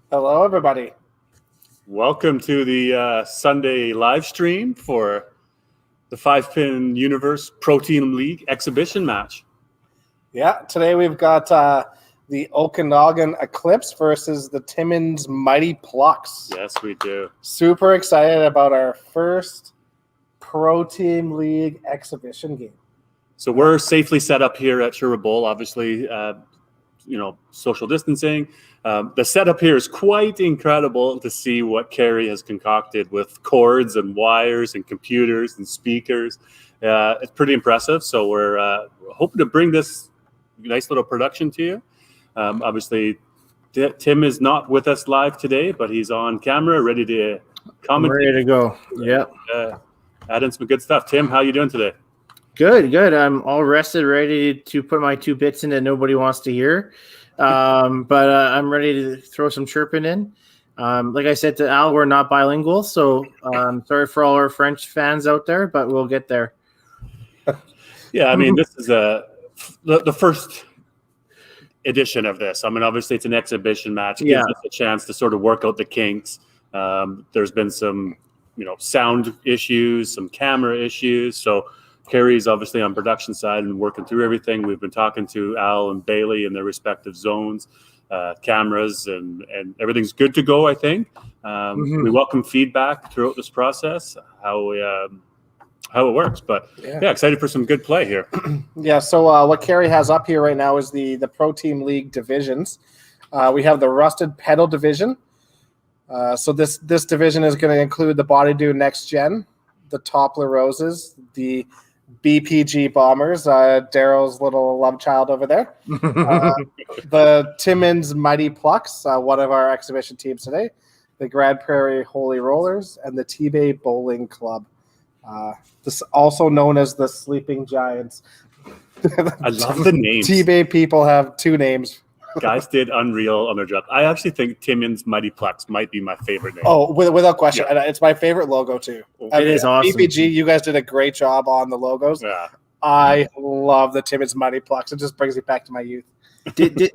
Hello, everybody. Welcome to the Sunday live stream for the 5-Pin Universe Pro Team League exhibition match. Yeah, today we've got the Okanagan Eclipse versus the Timmins Mighty Plucks. Yes, we do. Super excited about our first Pro Team League exhibition game. So we're safely set up here at Sherwood Bowl, obviously, social distancing. The setup here is quite incredible to see what Carrie has concocted with cords and wires and computers and speakers. It's pretty impressive. So we're hoping to bring this nice little production to you. Obviously, Tim is not with us live today, but he's on camera, ready to comment. Ready to go. Yep. Add in some good stuff. Tim, how you doing today? Good. I'm all rested, ready to put my 2 bits in that nobody wants to hear. But I'm ready to throw some chirping in. Like I said to Al, we're not bilingual, so sorry for all our French fans out there, but we'll get there. Yeah, I mean, this is the first edition of this. I mean, obviously, it's an exhibition match. It gives us a chance to sort of work out the kinks. There's been some, sound issues, some camera issues. So Carrie's obviously on production side and working through everything. We've been talking to Al and Bailey in their respective zones, cameras, and everything's good to go, I think. We welcome feedback throughout this process, how it works. But yeah, excited for some good play here. Yeah, so what Carrie has up here right now is the Pro Team League divisions. We have the Rusted Pedal division. So this division is going to include the Body Do Next Gen, the Toppler Roses, the BPG Bombers, Daryl's little love child over there, the Timmins Mighty Plucks, one of our exhibition teams today, the Grand Prairie Holy Rollers, and the T-Bay Bowling Club, this also known as the Sleeping Giants. I love the names. T-Bay people have 2 names. Guys did unreal on their job. I actually think Timmins Mighty Plex might be my favorite name. Oh, without question. Yeah. It's my favorite logo, too. It is awesome. BPG, you guys did a great job on the logos. Yeah. I love the Timmins Mighty Plex. It just brings me back to my youth.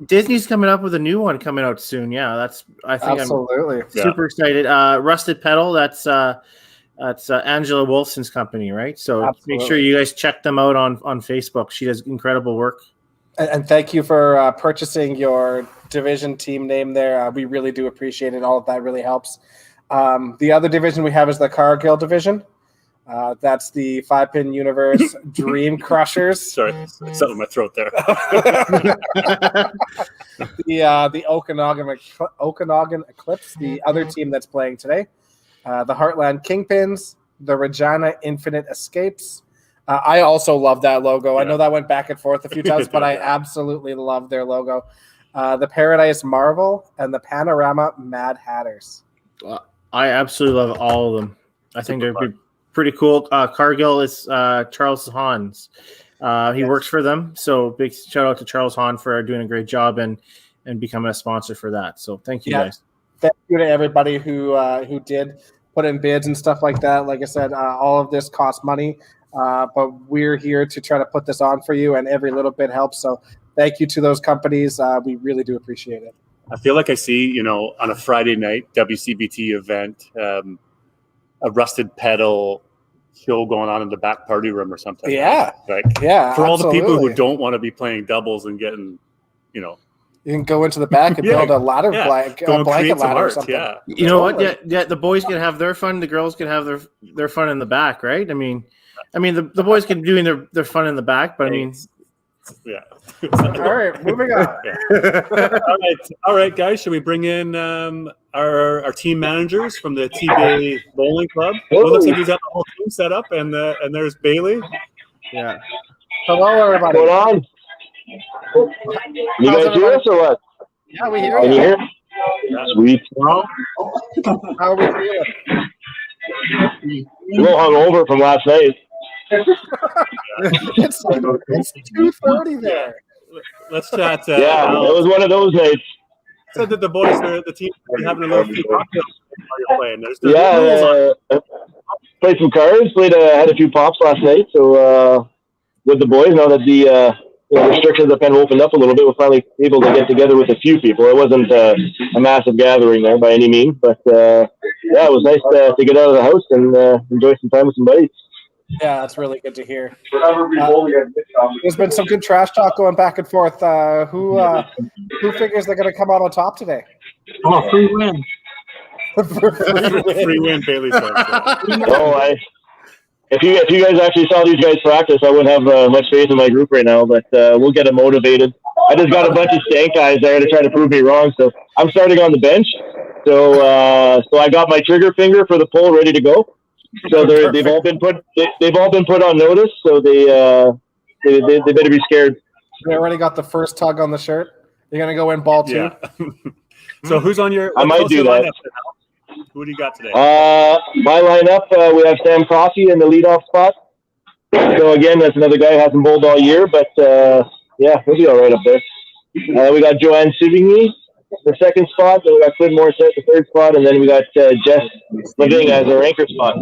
Disney's coming up with a new one coming out soon. Yeah, I think absolutely. I'm super excited. Rusted Pedal, that's Angela Wolfson's company, right? So Make sure you guys check them out on Facebook. She does incredible work. And thank you for purchasing your division team name there. We really do appreciate it. All of that really helps. The other division we have is the Cargill division. That's the 5-Pin Universe Dream Crushers. Sorry, something in my throat there. The Okanagan Eclipse, the other team that's playing today. The Heartland Kingpins, the Regina Infinite Escapes. I also love that logo. Yeah. I know that went back and forth a few times, but I absolutely love their logo. The Paradise Marvel and the Panorama Mad Hatters. I absolutely love all of them. I think they're pretty cool. Cargill is Charles Hahn's. He works for them, so big shout out to Charles Hahn for doing a great job and becoming a sponsor for that. So thank you guys. Thank you to everybody who did put in bids and stuff like that. Like I said, all of this costs money. But we're here to try to put this on for you, and every little bit helps. So thank you to those companies. We really do appreciate it. I feel like I see, on a Friday night WCBT event, a Rusted Pedal show going on in the back party room or something. Yeah. For all the people who don't want to be playing doubles and getting, You can go into the back and build a ladder blanket ladder or something. Yeah. You know what? Yeah, the boys can have their fun. The girls can have their fun in the back, right? I mean, the boys can do their fun in the back, but yeah. All right, moving on. Yeah. All right, guys. Should we bring in our team managers from the T-Bay Bowling Club? Well, it looks like he's got the whole team set up, and there's Bailey. Yeah. Hello, everybody. What's going on? You guys hear us or what? Yeah, we hear you. you. Hear? Yeah. Sweet. How are we feeling? A little hungover from last night. It's 2:30 there. Let's chat. Yeah, it was one of those nights. Said that the boys are the team having a little few cocktails while you're playing. There's played some cards. Had a few pops last night. So with the boys, now that the restrictions have kind of opened up a little bit. We're finally able to get together with a few people. It wasn't a massive gathering there by any means, but it was nice to get out of the house and enjoy some time with some buddies. Yeah, that's really good to hear. There's been some good trash talk going back and forth. Who figures they're going to come out on top today? Oh, free win. Free win, Bailey says. If you guys actually saw these guys practice, I wouldn't have much faith in my group right now, but we'll get them motivated. I just got a bunch of stank guys there to try to prove me wrong, so I'm starting on the bench. So I got my trigger finger for the pull ready to go. So they've all been put on notice. So they better be scared. They already got the first tug on the shirt. You're gonna go in ball 2. Yeah. So who's on your? I might do that. Who do you got today? My lineup, we have Sam Coffey in the leadoff spot. So again, that's another guy who hasn't bowled all year, but he'll be all right up there. We got Joanne Sivigny, the second spot. Then we got Clint Morissette, the third spot, and then we got Jess Leving as our anchor spot.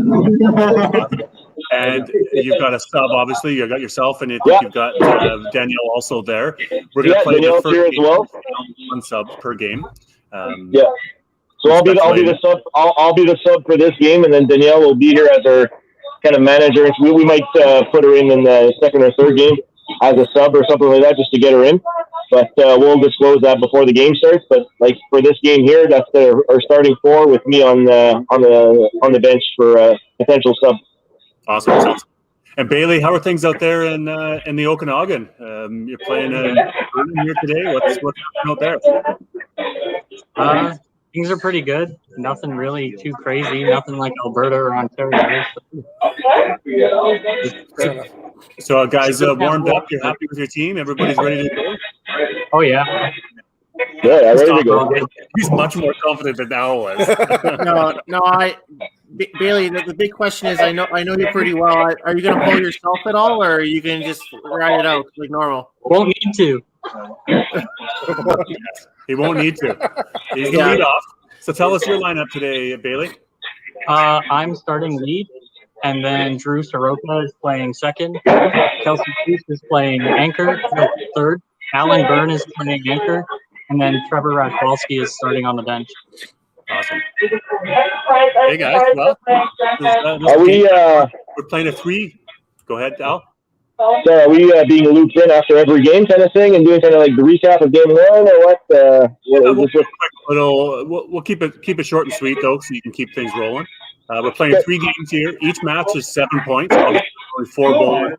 And you've got a sub, obviously. You got yourself, and you've got Danielle also there. We're going to play Danielle's the first here as well. One sub per game. So I'll be the sub. I'll be the sub for this game, and then Danielle will be here as our kind of manager. We might put her in the second or third game as a sub or something like that, just to get her in. But we'll disclose that before the game starts. But like for this game here, that's our starting 4 with me on the bench for a potential sub. Awesome. And Bailey, how are things out there in the Okanagan? You're playing here today. What's happening out there? Things are pretty good. Nothing really too crazy. Nothing like Alberta or Ontario. So guys, warmed up. You're happy with your team? Everybody's ready to go? Oh, yeah. Yeah, ready to go. He's much more confident than Al was. Bailey, the big question is, I know you pretty well. Are you going to pull yourself at all, or are you going to just ride it out like normal? Won't need to. He won't need to. He's the lead off. So tell us your lineup today, Bailey. I'm starting lead, and then Drew Soroka is playing second. Kelsey Cruz is playing anchor, third. Alan Byrne is playing anchor, and then Trevor Radkowski is starting on the bench. Awesome. Hey guys, well, we're playing a 3. Go ahead, Al. So are we being looped in after every game kind of thing and doing kind of like the recap of game 1 or what? We'll keep it short and sweet though, so you can keep things rolling. We're playing 3 games here. Each match is 7 points. Only 4 bowlers.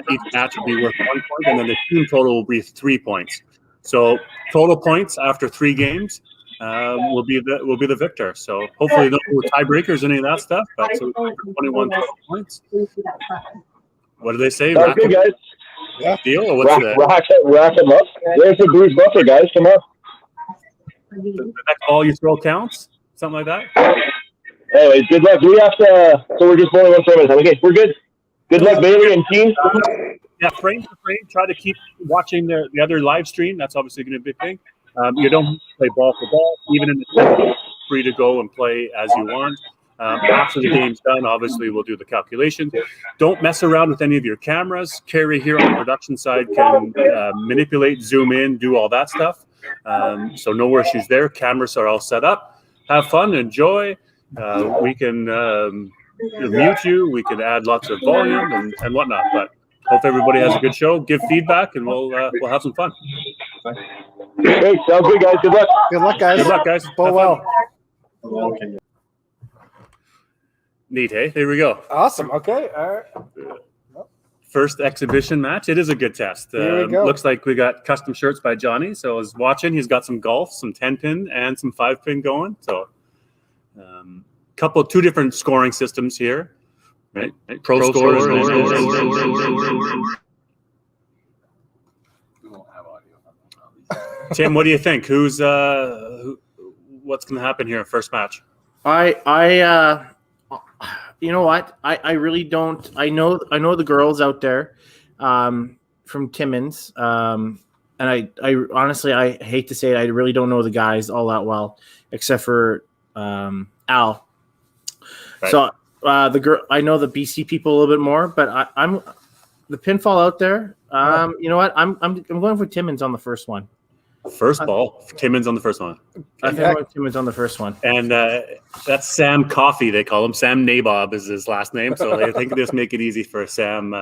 Each match will be worth 1 point, and then the team total will be 3 points. So total points after 3 games will be the victor. So hopefully no tiebreakers, any of that stuff. But so 21 total points. What do they say? Sounds good, guys. Yeah. Deal? Or what's rack them up. There's the Bruce Buffer, guys. Come on. The next ball you throw counts? Something like that? Anyways, good luck. We have to, so we're just bowling 1 frame at a time. Okay, we're good. Good luck, Bailey and team. Frame to frame. Try to keep watching the other live stream. That's obviously going to be a big thing. You don't play ball for ball. Even in the 10th, free to go and play as you want. After the game's done, obviously, we'll do the calculations. Don't mess around with any of your cameras. Carrie here on the production side can manipulate, zoom in, do all that stuff. So no issues there. Cameras are all set up. Have fun, enjoy. We can mute you. We can add lots of volume and whatnot. But hope everybody has a good show. Give feedback, and we'll have some fun. Great. Sounds good, guys. Good luck. Good luck, guys. Good luck, guys. Bow well. Okay. Neat, hey? There we go. Awesome. Okay. All right. First exhibition match. It is a good test. Here we go. Looks like we got custom shirts by Johnny. So I was watching. He's got some golf, some 10-pin, and some 5-pin going. So two different scoring systems here. Right? Pro scores. Tim, what do you think? What's going to happen here in first match? You know what? I really don't. I know the girls out there from Timmins, and I honestly, I hate to say it, I really don't know the guys all that well, except for Al. Right. So the girl, I know the BC people a little bit more, but I'm the pinfall out there. You know what? I'm going for Timmins on the first one. First ball. Timmins on the first one. I think I'm going Timmins on the first one. And that's Sam Coffey, they call him. Sam Nabob is his last name. So I think this make it easy for Sam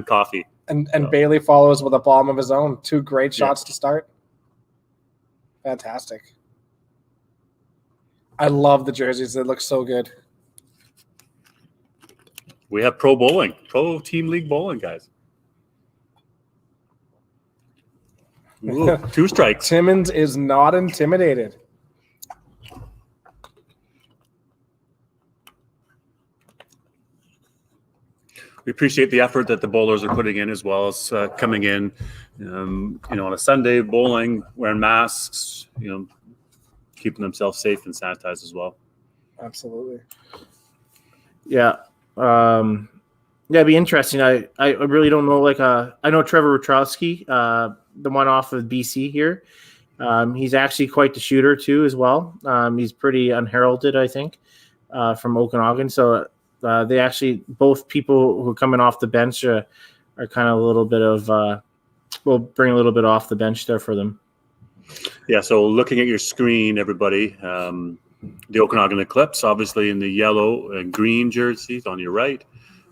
Coffey. And Bailey follows with a bomb of his own. 2 great shots to start. Fantastic. I love the jerseys. They look so good. We have pro team league bowling, guys. Ooh, 2 strikes. Timmins is not intimidated. We appreciate the effort that the bowlers are putting in, as well as coming in, on a Sunday bowling, wearing masks, keeping themselves safe and sanitized as well. Absolutely. Yeah. It'd be interesting. I really don't know. I know Trevor Wachowski, the one off of BC here. He's actually quite the shooter too, as well. He's pretty unheralded, I think, from Okanagan. So they actually, both people who are coming off the bench are kind of a little bit of, we'll bring a little bit off the bench there for them. Yeah. So looking at your screen, everybody, the Okanagan Eclipse, obviously in the yellow and green jerseys on your right.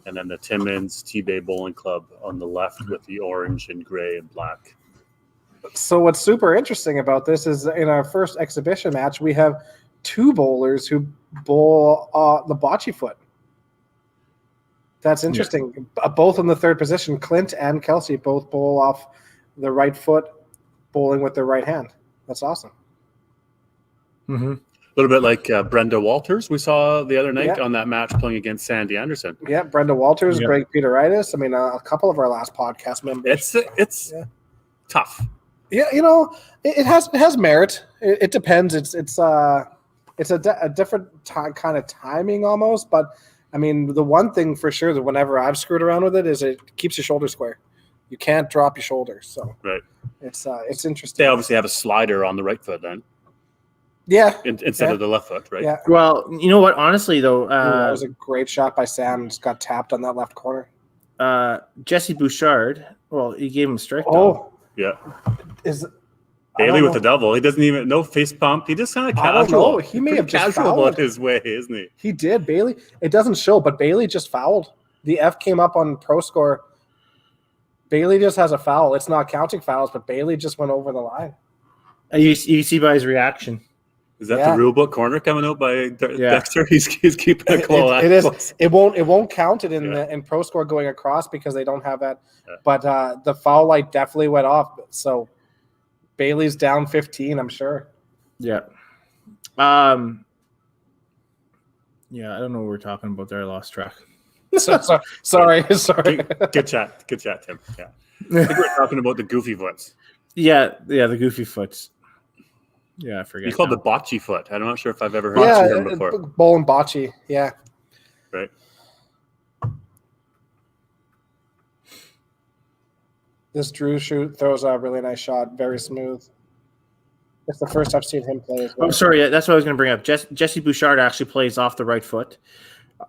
And then the Timmins T-Bay Bowling Club on the left with the orange and gray and black. So what's super interesting about this is in our first exhibition match, we have 2 bowlers who bowl the bocce foot. That's interesting. Yeah. Both in the 3rd position, Clint and Kelsey both bowl off the right foot, bowling with their right hand. That's awesome. Mm-hmm. A little bit like Brenda Walters we saw the other night on that match playing against Sandy Anderson. Yeah, Brenda Walters, Greg Peteritis. I mean, a couple of our last podcast members. It's tough. Yeah, it has merit. It depends. It's a different kind of timing almost. But I mean, the one thing for sure that whenever I've screwed around with it is it keeps your shoulder square. You can't drop your shoulders. So right. It's interesting. They obviously have a slider on the right foot then. Yeah. Instead of the left foot, right? Yeah. Well, you know what? Honestly, though, that was a great shot by Sam. Just got tapped on that left corner. Jesse Bouchard. Well, he gave him a strike. Oh, yeah. Is Bailey with the double? He doesn't even no fist pump. He just kind of casual. I don't know. He may have just fouled about his way, isn't he? He did. Bailey. It doesn't show, but Bailey just fouled. The F came up on Pro Score. Bailey just has a foul. It's not counting fouls, but Bailey just went over the line. You see by his reaction. Is that the rule book corner coming out by Dexter? He's keeping a close eye. It is. It won't count it in Pro Score going across because they don't have that. Yeah. But the foul light definitely went off. So Bailey's down 15, I'm sure. Yeah. Yeah, I don't know what we're talking about there. I lost track. Sorry. Good chat, Tim. Yeah. I think we're talking about the goofy foots. Yeah, the goofy foots. Yeah, I forget. You called the bocce foot. I'm not sure if I've ever heard that term before. Bowl and bocce, yeah. Right. This Drew throws a really nice shot, very smooth. It's the first I've seen him play as well. Oh, sorry, that's what I was going to bring up. Jesse Bouchard actually plays off the right foot.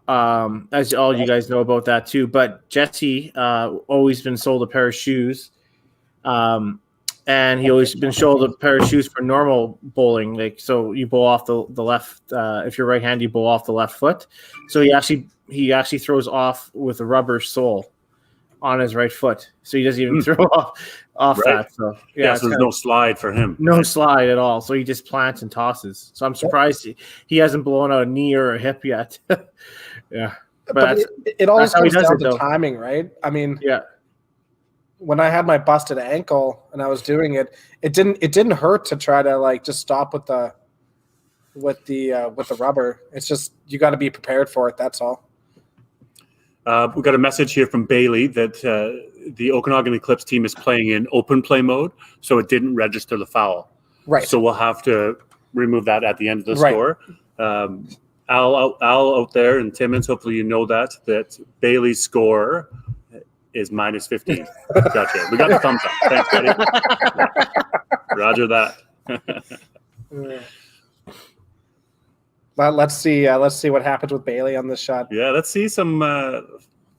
As all you guys know about that too. But Jesse always been sold a pair of shoes. And he always been sold a pair of shoes for normal bowling. Like, so you bowl off the left. If you're right hand, you bowl off the left foot. So he actually throws off with a rubber sole on his right foot. So he doesn't even throw off that. So so there's no slide for him. No slide at all. So he just plants and tosses. So I'm surprised he hasn't blown out a knee or a hip yet. Yeah. But it always comes down to timing, right? I mean, when I had my busted ankle and I was doing it, it didn't hurt to try to just stop with the rubber. It's just you got to be prepared for it. That's all. We got a message here from Bailey that the Okanagan Eclipse team is playing in open play mode, so it didn't register the foul. Right. So we'll have to remove that at the end of the score. Al out there and Timmins, hopefully you know that Bailey's score is minus 15. Gotcha. We got the thumbs up. Thanks, buddy. Roger that. Let's see what happens with Bailey on this shot. Yeah, let's see some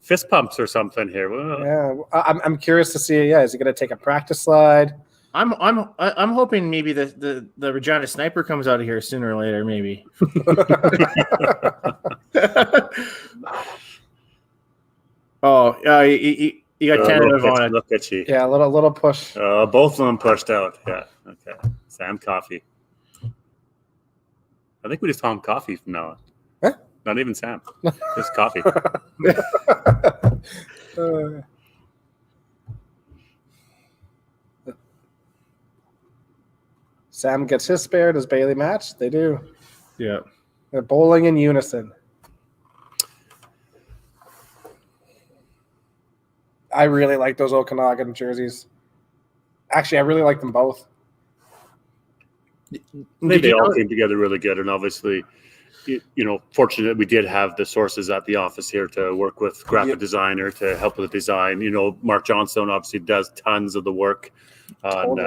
fist pumps or something here. Well, Yeah, I'm curious to see. Yeah, is he going to take a practice slide? I'm hoping maybe the Regina Sniper comes out of here sooner or later. Maybe. Oh, you got tentative on it. Look at you. Yeah, a little push. Both of them pushed out. Yeah. Okay. Sam Coffee. I think we just call him Coffee from now on. Huh? Not even Sam. Just Coffee. Sam gets his spare. Does Bailey match? They do. Yeah. They're bowling in unison. I really like those Okanagan jerseys. Actually, I really like them both. They all came together really good, and obviously, fortunate we did have the sources at the office here to work with graphic designer to help with the design. Mark Johnstone obviously does tons of the work on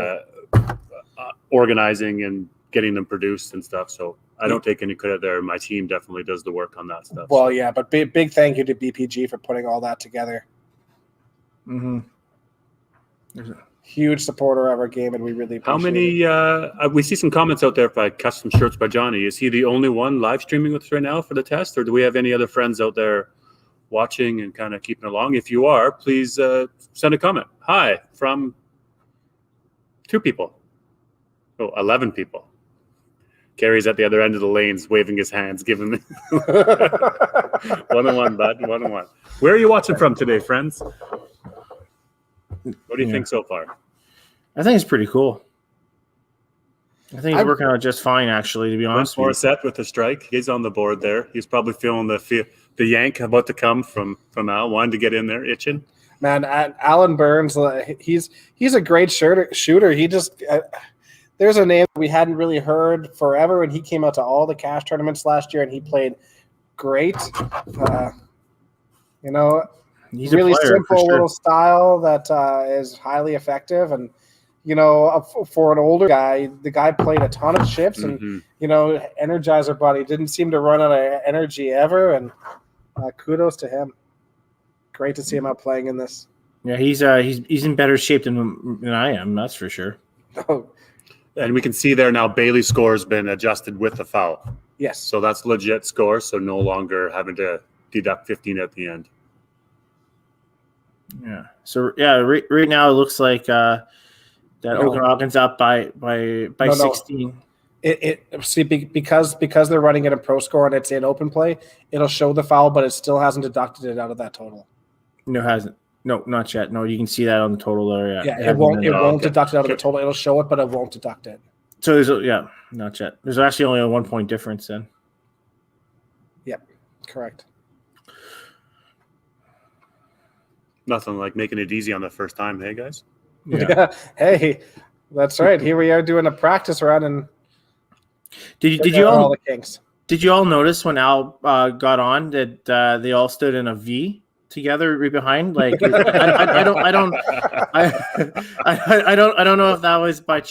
organizing and getting them produced and stuff. So I don't take any credit there. My team definitely does the work on that stuff. Well, yeah, but big thank you to BPG for putting all that together. Mm-hmm. Huge supporter of our game, and we really appreciate How many? We see some comments out there by Custom Shirts by Johnny. Is he the only one live streaming with us right now for the test, or do we have any other friends out there watching and kind of keeping along? If you are, please send a comment. Hi from 2 people. 11 people. Carrie's at the other end of the lanes waving his hands, giving me 1-on-1, bud. 1-on-1. Where are you watching from today, friends? What do you think so far? I think it's pretty cool. I think he's working out just fine, actually, to be honest with you. Morissette with the strike. He's on the board there. He's probably feeling the yank about to come from Al, wanting to get in there, itching. Man, Alan Burns, he's a great shooter. He just there's a name we hadn't really heard forever, and he came out to all the cash tournaments last year, and he played great. He's a really player, simple little style that is highly effective, and for an older guy, the guy played a ton of shifts, and Energizer Buddy didn't seem to run out of energy ever, and kudos to him. Great to see him out playing in this. Yeah, he's in better shape than I am. That's for sure. Oh, and we can see there now Bailey's score has been adjusted with the foul. Yes. So that's legit score. So no longer having to deduct 15 at the end. Yeah. So right now it looks like that Okanagan's up by 16. Because they're running it in pro score and it's in open play, it'll show the foul, but it still hasn't deducted it out of that total. No, it hasn't. No, not yet. No, you can see that on the total there. Yeah, it won't deduct it out of the total. It'll show it, but it won't deduct it. So not yet. There's actually only a 1 point difference then. Yep, correct. Nothing like making it easy on the first time, hey guys? Yeah. Hey, that's right. Here we are doing a practice run, and did you all the kinks. Did you all notice when Al got on that they all stood in a V together right behind? Like I don't know if that was by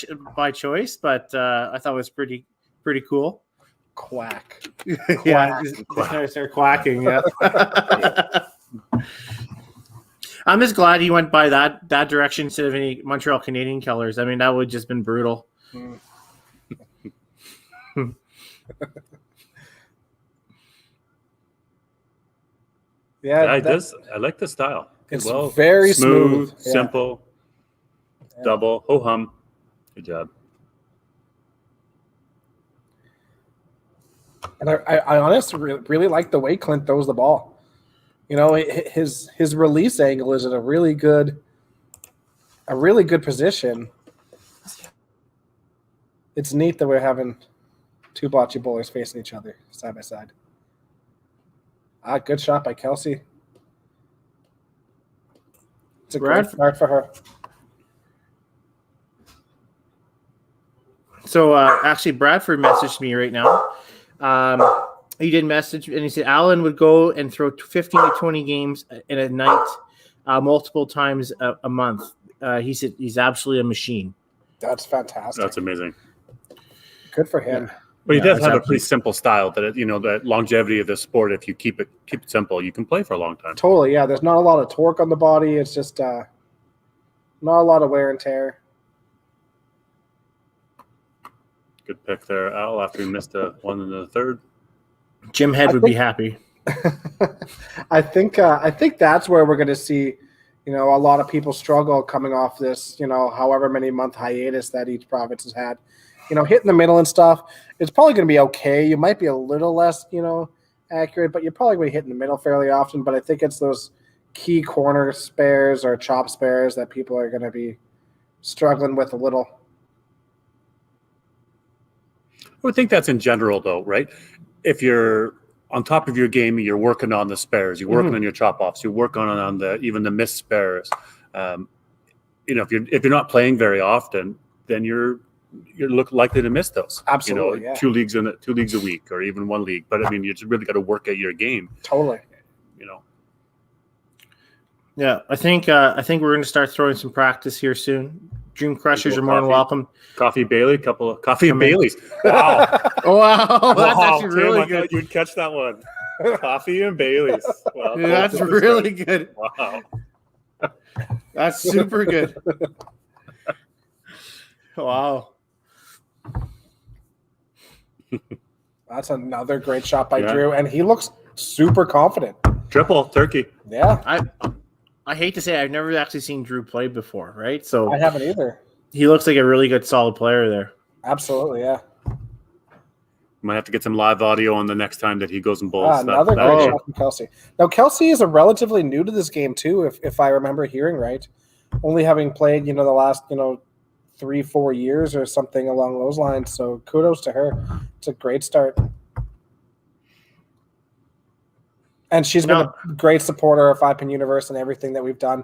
choice, but I thought it was pretty cool. Quack. Yeah, just gonna start quacking. Yeah. I'm just glad he went by that direction instead of any Montreal Canadian colors. I mean, that would just been brutal. Yeah, I like the style. It's very smooth. Simple, double, ho-hum. Good job. And I honestly really like the way Clint throws the ball. His release angle is at a really good position. It's neat that we're having 2 bocce bowlers facing each other side by side. Good shot by Kelsey. It's a great start for her. So actually, Bradford messaged me right now. He did message, and he said Alan would go and throw 15 to 20 games in a night, multiple times a month. He said he's absolutely a machine. That's fantastic. That's amazing. Good for him. But he Yeah, does have a exactly. pretty simple style that that longevity of the sport. If you keep it simple, you can play for a long time. Totally, yeah. There's not a lot of torque on the body. It's just not a lot of wear and tear. Good pick there, Al. After he missed a one in the third. Jim Head would be happy. I think that's where we're going to see, a lot of people struggle coming off this, however many month hiatus that each province has had. Hitting the middle and stuff, it's probably going to be okay. You might be a little less, accurate, but you're probably going to be hitting the middle fairly often. But I think it's those key corner spares or chop spares that people are going to be struggling with a little. I would think that's in general, though, right? If you're on top of your game, you're working on the spares, you're working on your chop offs, you're working on even the missed spares. If you're not playing very often, then you're likely to miss those. Absolutely, yeah. Two leagues a week, or even one league. But I mean, you just really got to work at your game. Totally. Yeah, I think we're going to start throwing some practice here soon. Dream Crushers are more than welcome. Couple of coffee and Baileys. Wow. Wow, that's actually Tim, really I good. thought you'd catch that one. Coffee and Baileys. Well, Yeah, that's really good. Wow. That's super good. Wow. That's another great shot by Yeah. Drew, and he looks super confident. Triple turkey. Yeah, I hate to say I've never actually seen Drew play before, right? So I haven't either. he looks like a really good, solid player there. Absolutely, yeah. Might have to get some live audio on the next time that he goes and bowls. Another great shot from Kelsey. Now, Kelsey is a relatively new to this game, too, if I remember hearing right. Only having played, the last, 3-4 years or something along those lines. So kudos to her. It's a great start. And she's been a great supporter of 5-Pin Universe and everything that we've done.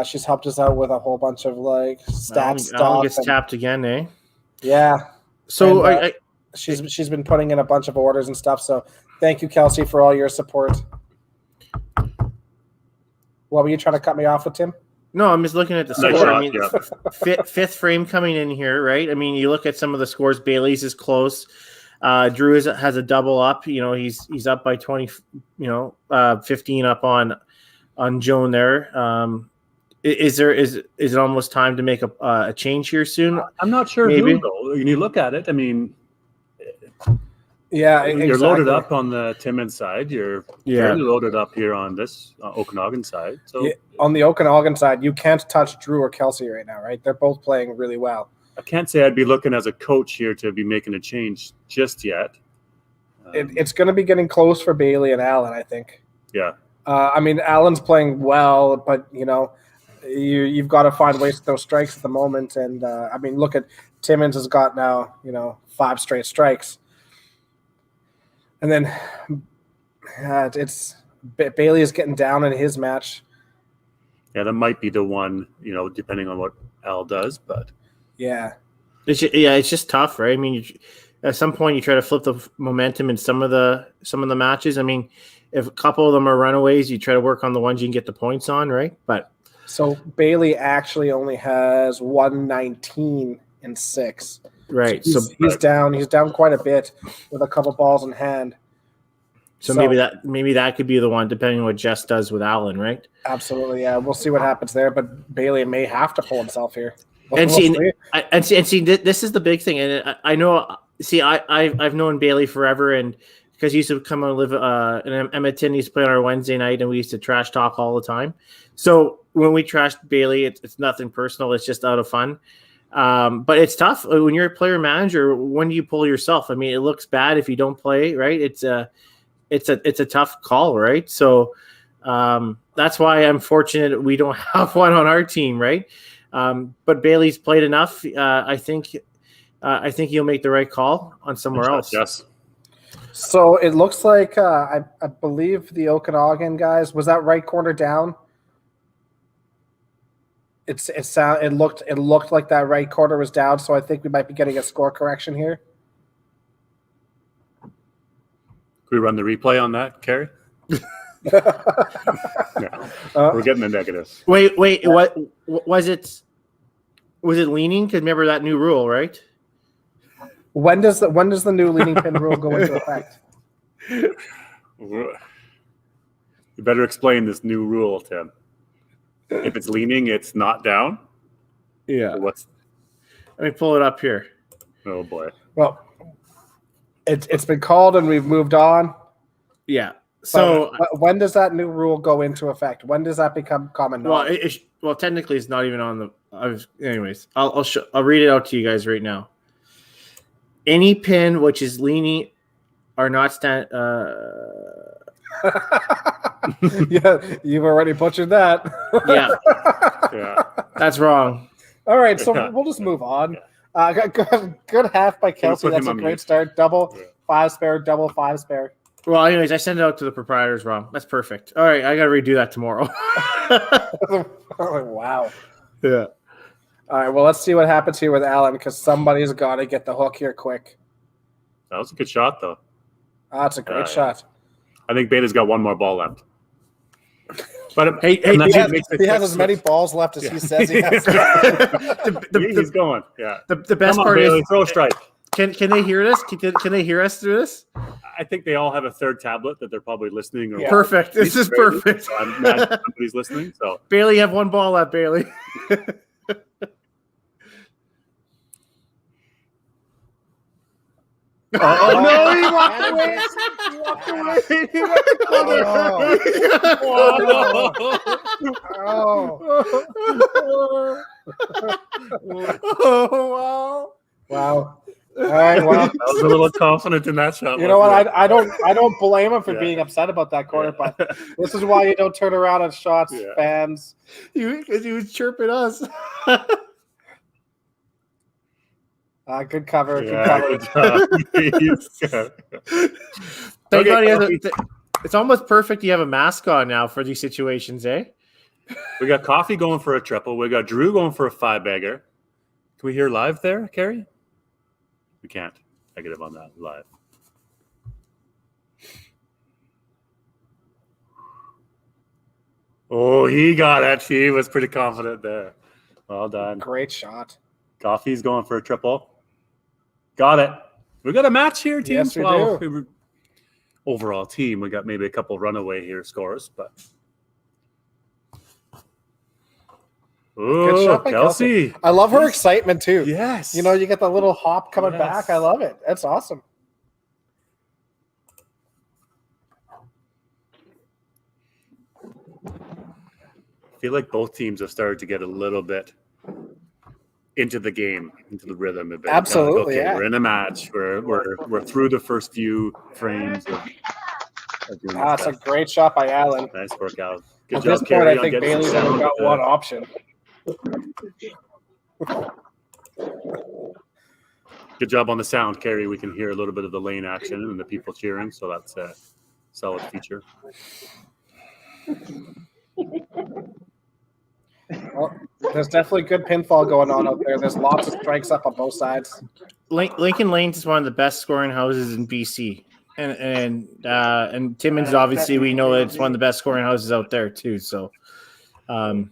She's helped us out with a whole bunch of stat stuff. Alan gets tapped again, eh? Yeah. So and, she's been putting in a bunch of orders and stuff. So thank you, Kelsey, for all your support. What were you trying to cut me off with, Tim? No, I'm just looking at the Nice score. shot, I mean, fifth frame coming in here, right? I mean, you look at some of the scores. Bailey's is close. Drew has a double up. He's up by 20. 15 up on Joan there. Is it almost time to make a change here soon? I'm not sure Maybe. who, though. When you look at it, I mean, Yeah, you're loaded up on the Timmins side. You're Yeah. fairly loaded up here on this Okanagan side. So Yeah, on the Okanagan side, you can't touch Drew or Kelsey right now, right? They're both playing really well. I can't say I'd be looking as a coach here to be making a change just yet. It's going to be getting close for Bailey and Allen, I think. Yeah. I mean, Allen's playing well, but you've got to find ways to throw strikes at the moment. And I mean, look at Timmins has got now 5 straight strikes, and then it's Bailey is getting down in his match. Yeah, that might be the one, depending on what Al does, but Yeah, It's just tough, right? I mean, at some point you try to flip the momentum in some of the matches. I mean, if a couple of them are runaways, you try to work on the ones you can get the points on, right? But so Bailey actually only has 119 in 6. right, So he's down. He's down quite a bit with a couple balls in hand. So maybe that could be the one, depending on what Jess does with Allen, right? Absolutely, yeah. We'll see what happens there, but Bailey may have to pull himself here. And see, this is the big thing, and I know. See, I've known Bailey forever, and because he used to come and live in Edmonton, he used to play on our Wednesday night, and we used to trash talk all the time. So when we trashed Bailey, it's nothing personal; it's just out of fun. But it's tough when you're a player manager. When do you pull yourself? I mean, it looks bad if you don't play, right? It's a tough call, right? So that's why I'm fortunate we don't have one on our team, right? But Bailey's played enough. I think he'll make the right call on somewhere else. Yes. So it looks like I believe the Okanagan guys, was that right corner down? It looked like that right corner was down. So I think we might be getting a score correction here. Can we run the replay on that, Kerry? No, we're getting the negatives. Wait, what was it? Was it leaning? Because remember that new rule, right? When does the new leading pin rule go into effect? You better explain this new rule, Tim. If it's leaning, it's not down. Yeah. What's? Let me pull it up here. Oh boy. Well, it's been called and we've moved on. Yeah. So when does that new rule go into effect? When does that become common knowledge? Well, technically, it's not even on the. Anyways, I'll read it out to you guys right now. Any pin which is leaning are not stand. Yeah, you've already butchered that. Yeah, that's wrong. All right, so we'll just move on. Good half by Kelsey. That's a great start. Double 5 spare, double 5 spare. Well, anyways, I sent it out to the proprietors wrong. That's perfect. All right, I got to redo that tomorrow. Oh, wow. Yeah. All right, well, let's see what happens here with Alan because somebody's got to get the hook here quick. That was a good shot, though. That's a great shot. I think Beta's got one more ball left. But he has as many balls left as he says he has. He's going. Yeah. The best part is throw a strike. Can they hear this? Can they hear us through this? I think they all have a third tablet that they're probably listening. Or Perfect. This is perfect. So I'm glad somebody's listening. So Bailey, you have one ball left, Bailey. Oh no! He walked away. He went to corner. Oh, wow. All right, well, I was a little confident in that shot. You know what? I don't blame him for being upset about that corner, but this is why you don't turn around on shots, fans. Because he was chirping us. Good cover. Good job. Thank God it's almost perfect. You have a mask on now for these situations, eh? We got Coffee going for a triple. We got Drew going for a 5-bagger. Can we hear live there, Carrie? We can't. Negative on that live. Oh, he got it. He was pretty confident there. Well done. Great shot. Coffee's going for a triple. Got it. We got a match here, team. Yes, we do. Overall team, we got maybe a couple runaway here scores, but good shot by Kelsey. I love her excitement too. Yes. You know, you get the little hop coming back. I love it. That's awesome. I feel like both teams have started to get a little bit into the game, into the rhythm a bit. Absolutely, like, okay, we're in a match. We're through the first few frames. That's a great shot by Alan. Nice workout. Good At job, this Carrie. point, I think Bailey's only got one option. Good job on the sound, Carrie. We can hear a little bit of the lane action and the people cheering, so that's a solid feature. Well, there's definitely good pinfall going on out there. There's lots of strikes up on both sides. Lincoln Lanes is one of the best scoring houses in BC, and Timmins, obviously, we know that it's one of the best scoring houses out there too. So, The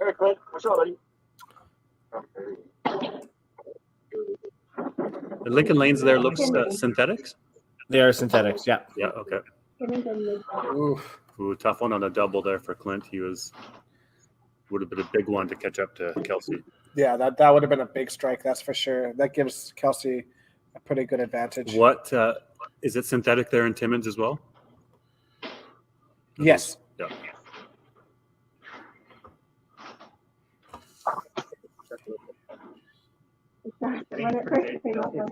Lincoln Lanes there looks synthetics. they are synthetics. Yeah. Yeah. Okay. Oof. Ooh, tough one on a double there for Clint. Would have been a big one to catch up to Kelsey. Yeah, that would have been a big strike, that's for sure. That gives Kelsey a pretty good advantage. What is it synthetic there in Timmins as well? Yes. Yeah.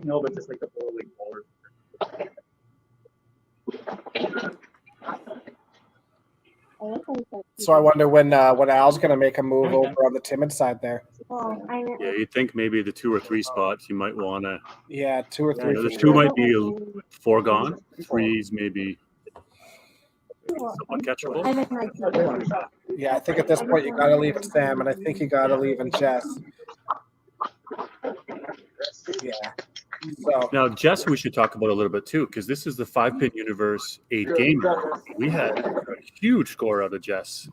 No, but just like the bowling forward. So I wonder when Al's going to make a move over on the Timmins side there. Yeah, you'd think maybe the 2 or 3 spots you might want to. Yeah, 2 or 3. The 2 might be foregone. 3's maybe somewhat catchable. Yeah, I think at this point you got to leave it Sam, and I think you got to leave in Jess. Yeah. So Now, Jess, we should talk about a little bit too, because this is the 5-pin universe 8 game. We had a huge score out of Jess.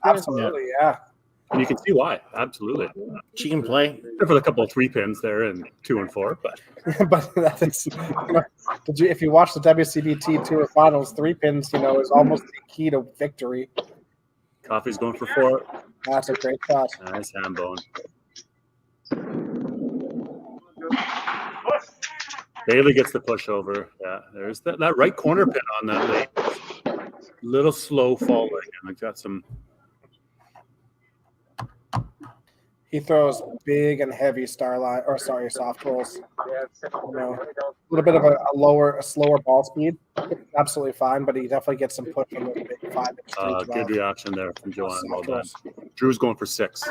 absolutely, yeah. And you can see why. Absolutely. She can play. Except for a couple of 3 pins there and 2 and 4, but but that's, if you watch the WCBT Tour Finals, 3 pins, is almost the key to victory. Coffee's going for 4. That's a great shot. Nice hand bone. Bailey gets the push over. Yeah, there's that right corner pin on that lane. Little slow falling, and I got some. He throws big and heavy soft rolls. A little bit of a slower ball speed. Absolutely fine, but he definitely gets some push from those big 5-inch. Good reaction there from Joanne. Well done. Drew's going for 6.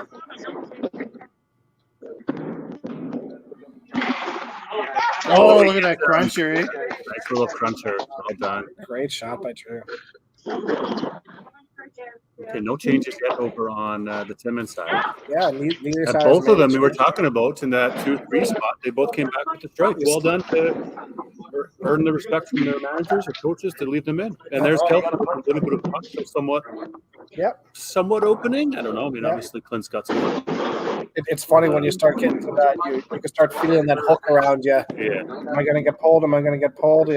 Oh, look at that cruncher. Nice little cruncher. Well done. Great shot by Drew. Okay, no changes yet over on the Timmins side. Yeah, neither side. Both of them we were talking about in that 2-3 spot, they both came back with the strike. Well done to earn the respect from their managers or coaches to leave them in. And there's Kelsey with a little bit of punch, so somewhat opening. I don't know. I mean, obviously Clint's got some. It's funny when you start getting to that, you can start feeling that hook around you. Yeah. Am I going to get pulled? Am I going to get pulled?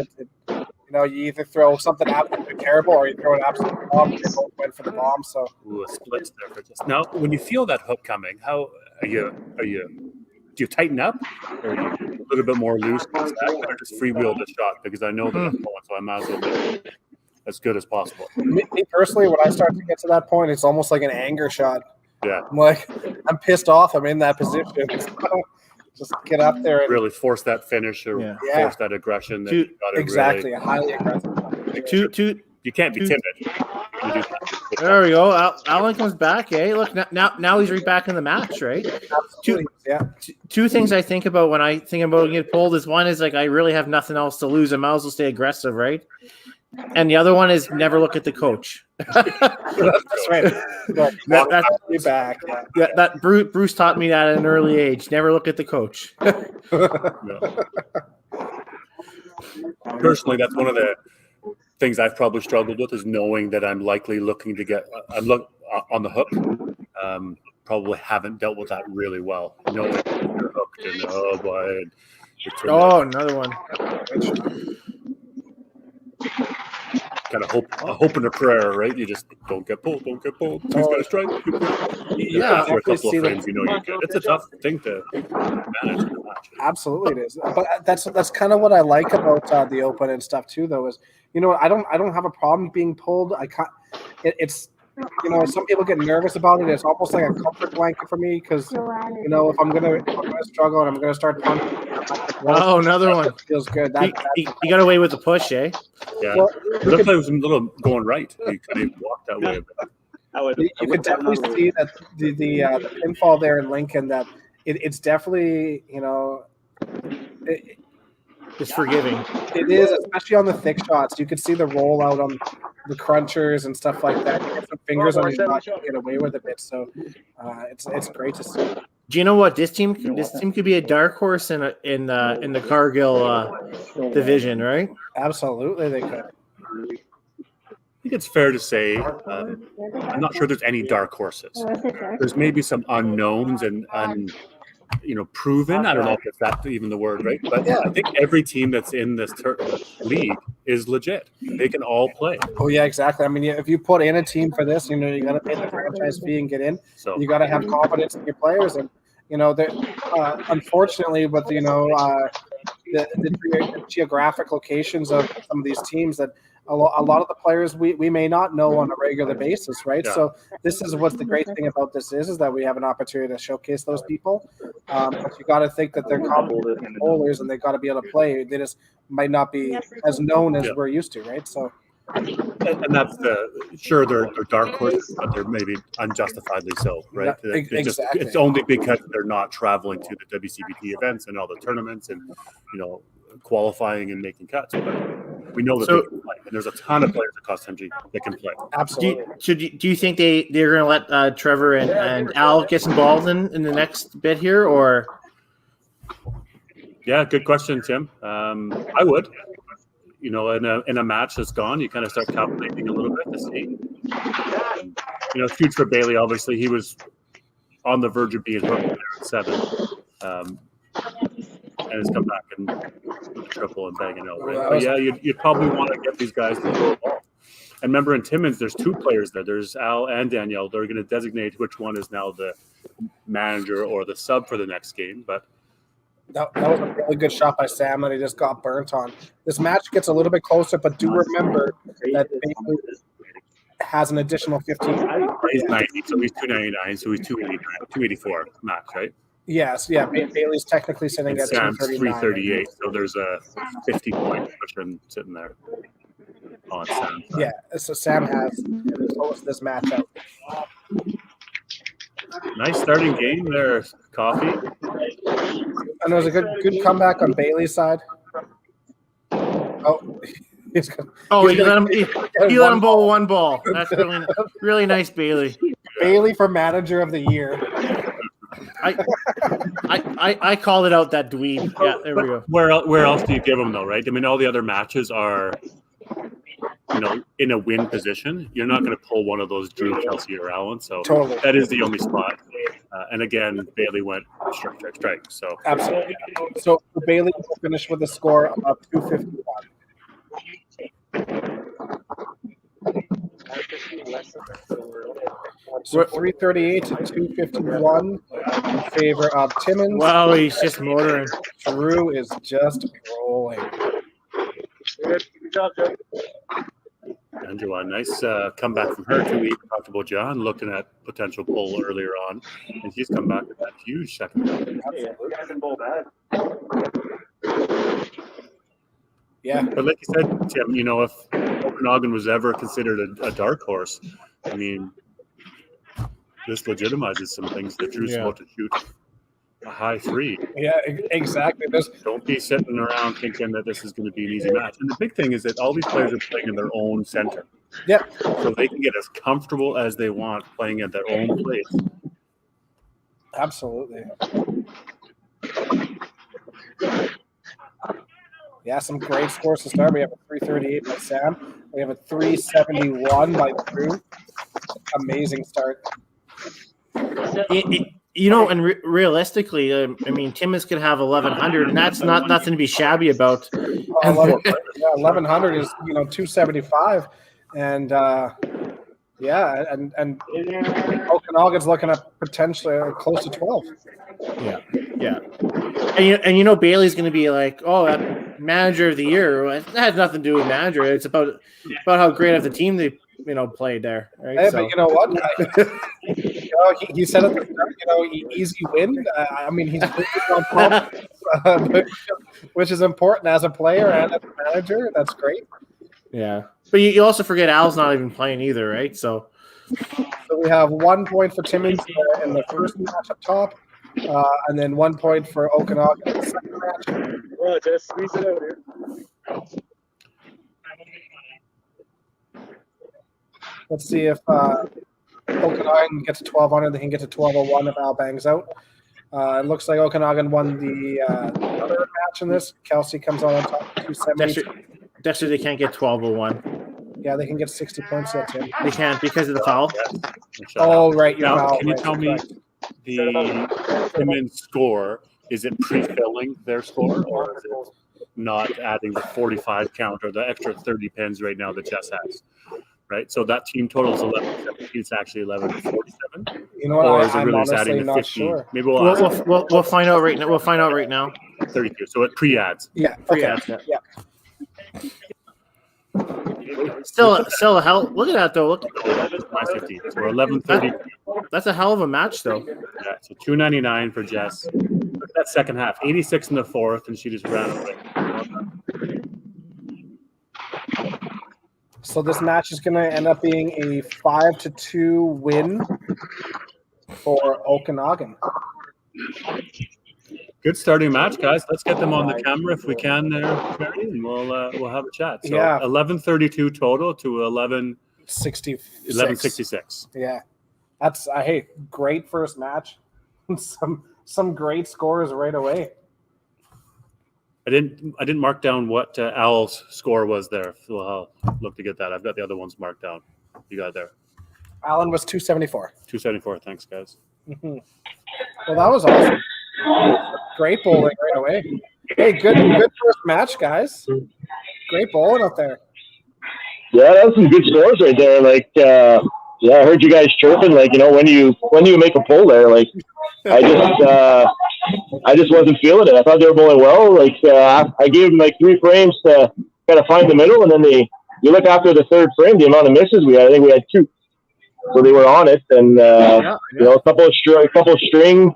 You either throw something absolutely terrible or you throw an absolute bomb. You both went for the bomb. So a split there for just now. When you feel that hook coming, how are you? Do you tighten up, or are you a little bit more loose, or just freewheel the shot? Because I know that I'm going, so I might as well make it as good as possible. Me personally, when I start to get to that point, it's almost like an anger shot. Yeah, I'm pissed off. I'm in that position. Just get up there and really force that finish or force that aggression. That exactly, a highly aggressive. You can't be timid. There we go. Alan comes back. Look, now he's right back in the match, right? Absolutely. Two things I think about when I think about getting pulled is one is like I really have nothing else to lose. I might as well stay aggressive, right? And the other one is never look at the coach. That's right. That Bruce taught me that at an early age. Never look at the coach. Personally, that's one of the things I've probably struggled with is knowing that I'm likely looking to get on the hook. Probably haven't dealt with that really well. Knowing that you're hooked and oh boy. Another one. Kind of hope and a prayer, right? You just don't get pulled. He's got a strike. For a couple of frames, you're good. It's a tough thing to manage in a match. Absolutely, it is. But that's kind of what I like about the Open and stuff too. Though is I don't have a problem being pulled. It's some people get nervous about it. It's almost like a comfort blanket for me because if I'm gonna struggle and I'm gonna start punching. Oh, another one. Feels good. He got away with the push, eh? Yeah. Well, it was a little going right. He kind of walked that way a bit. You could definitely see that the pinfall there in Lincoln, that it's definitely, it's forgiving. It is, especially on the thick shots. You could see the rollout on the crunchers and stuff like that. You get some fingers on your shot, you get away with a bit. So it's great to see. Do you know what this team could be a dark horse in the Cargill division, right? Absolutely, they could. I think it's fair to say I'm not sure there's any dark horses. There's maybe some unknowns and proven. I don't know if that's even the word, right? But I think every team that's in this league is legit. They can all play. Oh yeah, exactly. I mean, if you put in a team for this, you got to pay the franchise fee and get in. So you got to have confidence in your players, and unfortunately, with the geographic locations of some of these teams, that a lot of the players we may not know on a regular basis, right? Yeah. So this is what's the great thing about this is that we have an opportunity to showcase those people. But you got to think that they're competent bowlers and they got to be able to play. They just might not be as known as we're used to, right? So. And that's they're dark horses, but they're maybe unjustifiably so, right? Yeah, exactly. It's only because they're not traveling to the WCBT events and all the tournaments and qualifying and making cuts. But we know that they can play, and there's a ton of players across MG that can play. Absolutely. Do you think they're going to let Trevor and Al get involved in the next bit here, or? Yeah, good question, Tim. I would. In a match that's gone, you kind of start calculating a little bit to see. Huge for Bailey. Obviously, he was on the verge of being hooked there at 7. and it's come back and triple and banging out. Right? But yeah, you'd probably want to get these guys to throw a ball. And remember, in Timmins, there's two players there. There's Al and Danielle. They're going to designate which one is now the manager or the sub for the next game. But that was a really good shot by Sam that he just got burnt on. This match gets a little bit closer, but do remember that Bailey has an additional 15. He's 90, so he's 299, so he's 284 max, right? Yes, yeah. Bailey's technically sitting And at Sam's 239. 338, so there's a 50-point cushion sitting there on Sam. Yeah, so Sam has this match out. Nice starting game there, Coffee. And there was a good comeback on Bailey's side. Oh, he let him bowl one ball. That's really nice, Bailey. Bailey for manager of the year. I called it out, that dweeb. Yeah, there we go. Where else do you give him though, right? I mean, all the other matches are, in a win position. You're not going to pull one of those Drew, Kelsey, or Allen. So Totally. That is the only spot. And again, Bailey went strike. So Absolutely. So Bailey will finish with a score of 251. So 338 to 251 in favor of Timmins. Wow, he's just motoring. Drew is just rolling. Angela, nice comeback from her to eat comfortable John, looking at potential pull earlier on, and she's come back with that huge second half. Yeah. But like you said, Tim, if Okanagan was ever considered a dark horse, I mean, this legitimizes some things that Drew's about to shoot a high three. Yeah, exactly. Don't be sitting around thinking that this is going to be an easy match. And the big thing is that all these players are playing in their own center. Yeah. So they can get as comfortable as they want playing at their own place. Absolutely. Yeah, some great scores to start. We have a 338 by Sam. We have a 371 by Drew. Amazing start. And realistically, I mean, Timmins could have 1,100, and that's not nothing to be shabby about. 1,100 is 275, and and Okanagan's looking at potentially close to 12. Yeah. And Bailey's going to be like, that manager of the year. It has nothing to do with manager. It's about how great of the team they played there. Right? Hey, but you know what? He said at the start, easy win. I mean, he's on top, which is important as a player and as a manager. That's great. Yeah, but you also forget Al's not even playing either, right? So we have 1 point for Timmins in the first match up top, and then 1 point for Okanagan in the second match. Well, just squeeze it out here. Let's see if Okanagan gets to 1,200. They can get to 1,201 if Al bangs out. It looks like Okanagan won the other match in this. Kelsey comes on top, 270. Dexter, they can't get 1,201. Yeah, they can get 60 points yet, Tim. They can't because of the foul. Oh, right. You're now, foul. can you tell me the Timmins score? Is it pre-filling their score, or is it not adding the 45 count or the extra 30 pins right now that Jess has? Right, so that team total is 11-17. It's actually 11-47. You know what? Or is it I'm really honestly adding the not 15? sure. Maybe we'll find out right now. We'll find out right now. 32. So it pre-adds. Yeah. Pre-adds. Okay. Yeah. Still a hell. Look at that though. Look. My 50. So we're 11-30. That's a hell of a match though. Yeah. So 299 for Jess. Look at that second half. 86 in the fourth, and she just ran away. So this match is going to end up being a 5-2 win for Okanagan. Good starting match, guys. Let's get them on the camera if we can there, Mary, and we'll have a chat. So yeah. 11:32 total to 11:66. Yeah. That's great first match. some great scores right away. I didn't mark down what Al's score was there. So I'll look to get that. I've got the other ones marked down. You got it there. Allen was 274. 274. Thanks, guys. Mm-hmm. Well, that was awesome. Great bowling right away. Hey, good first match, guys. Great bowling up there. Yeah, that was some good scores right there. Like, I heard you guys chirping. Like, when do you make a pull there? Like, I just wasn't feeling it. I thought they were bowling well. Like, I gave them like 3 frames to kind of find the middle, and then you look after the 3rd frame, the amount of misses we had. I think we had 2, so they were on it, and a couple of strings.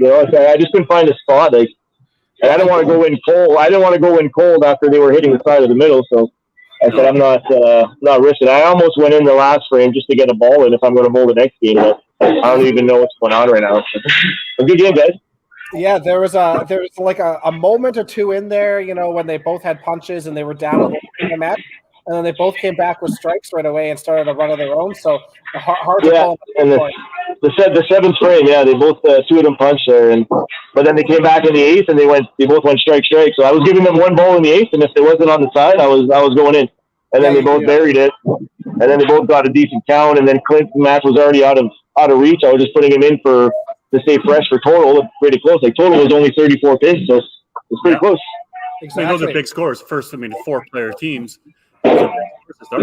I just couldn't find a spot. Like, and I didn't want to go in cold. I didn't want to go in cold after they were hitting the side of the middle. So I said, I'm not risking. I almost went in the last frame just to get a ball in if I'm going to bowl the next game. But I don't even know what's going on right now. A good game, guys. Yeah, there was like a moment or two in there, when they both had punches and they were down a little in the match, and then they both came back with strikes right away and started a run of their own. So hard to call. And the 7th frame, they both 2 of them punched there, but then they came back in the 8th and they both went strike. So I was giving them 1 ball in the 8th, and if it wasn't on the side, I was going in, and then they both buried it, and then they both got a decent count, and then Clint's match was already out of reach. I was just putting him in to stay fresh for total. It's pretty close. Like, total was only 34 pins, so it's pretty close. Exactly. I mean, those are big scores. First, 4-player teams. Those are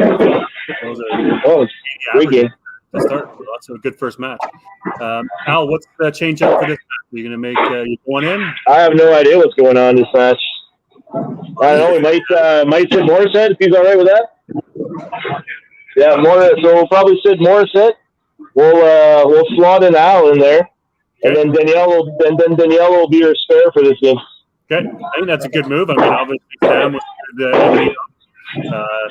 great game. To start, that's a good first match. Al, what's the change up for this match? Are you going to make you going in? I have no idea what's going on this match. I don't know. We might sit Morissette if he's all right with that. Yeah, so we'll probably sit Morissette. We'll slot an Al in there, and then Danielle will be our spare for this game. Okay, I think that's a good move. I mean, obviously Sam was the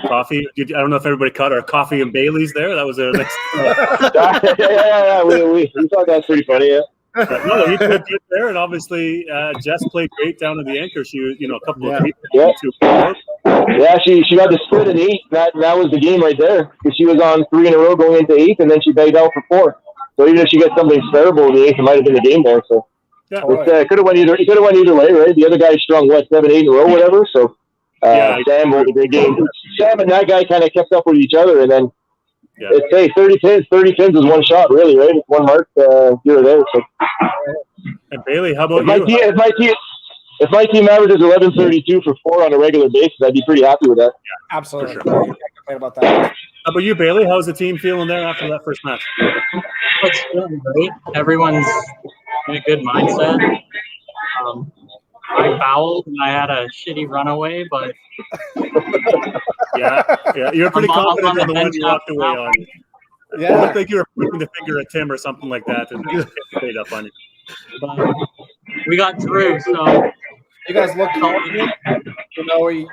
coffee. I don't know if everybody caught our coffee and Bailey's there. That was a nice. Yeah. We thought that was pretty funny. Yeah. No, he did good there, and obviously Jess played great down at the anchor. She was, a couple of three. Yeah, she got the split in 8. That was the game right there, because she was on 3 in a row going into 8, and then she bagged out for 4. So even if she gets something terrible in the 8th, it might have been the game there. So it could have went either. It could have went either way, right? The other guy strung 7, 8 in a row, whatever. So Sam won the big game. Sam and that guy kind of kept up with each other, and then. Yeah. It's 30 pins. 30 pins is one shot, really, right? It's one mark here or there. So. And Bailey, how about you? If my team averages 11.32 for 4 on a regular basis, I'd be pretty happy with that. Yeah, absolutely. For sure. I can't complain about that. How about you, Bailey? How's the team feeling there after that first match? It's feeling great. Everyone's in a good mindset. I fouled and I had a shitty runaway, but yeah, you were pretty confident on the one you walked away on. Yeah, it looked like you were pointing the finger at Tim or something like that, and it stayed up on you. But we got through, so you guys look confident.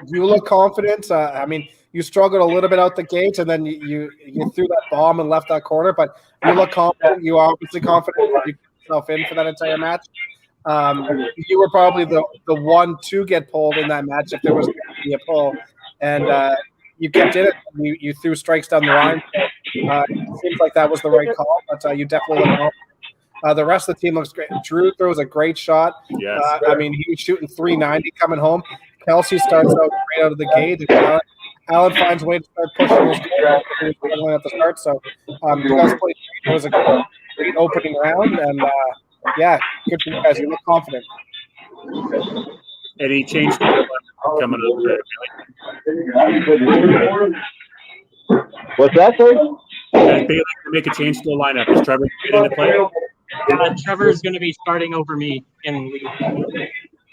You look confident. I mean, you struggled a little bit out the gate, and then you threw that bomb and left that corner, but you look confident. You are obviously confident that you put yourself in for that entire match. You were probably the one to get pulled in that match if there was going to be a pull, and you kept in it. You threw strikes down the line. It seems like that was the right call, but you definitely look confident. The rest of the team looks great. Drew throws a great shot. Yes. I mean, he was shooting 390 coming home. Kelsey starts out great out of the gate. Alan finds a way to start pushing his goal at the start. So you guys played. It was a great opening round, and good for you guys. You look confident. Any change coming up? What's that, sir? Bailey can make a change to the lineup. Is Trevor get into play? Trevor's going to be starting over me in league.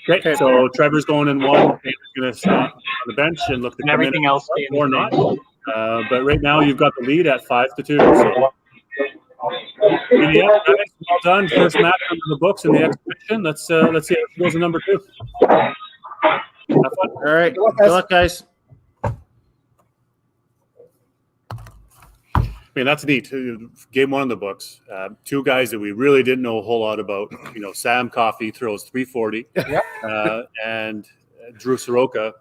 Great. So Trevor's going in 1. Bailey's going to stop on the bench and look to come everything in else or not. But right now you've got the lead at 5-2. So. Yeah, guys, well done. First match under the books in the exhibition. Let's see how it goes in number 2. Have fun. All right. Good luck, guys. I mean, that's neat. Game 1 in the books. 2 guys that we really didn't know a whole lot about. Sam Coffey throws 340, and Drew Soroka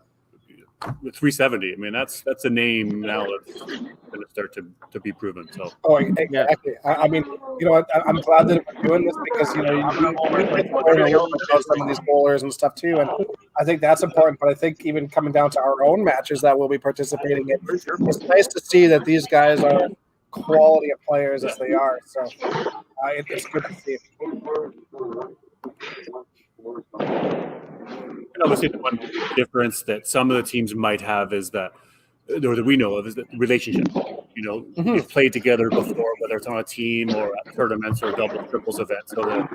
with 370. I mean, that's a name now that's going to start to be proven. So. Oh, exactly. I mean, I'm glad that we're doing this because some of these bowlers and stuff too, and I think that's important. But I think even coming down to our own matches that we'll be participating in, it's nice to see that these guys are quality of players as they are. So it's good to see. obviously the one difference that some of the teams might have is that, or that we know of, is the relationship. You've played together before, whether it's on a team or at tournaments or double triples events. So that,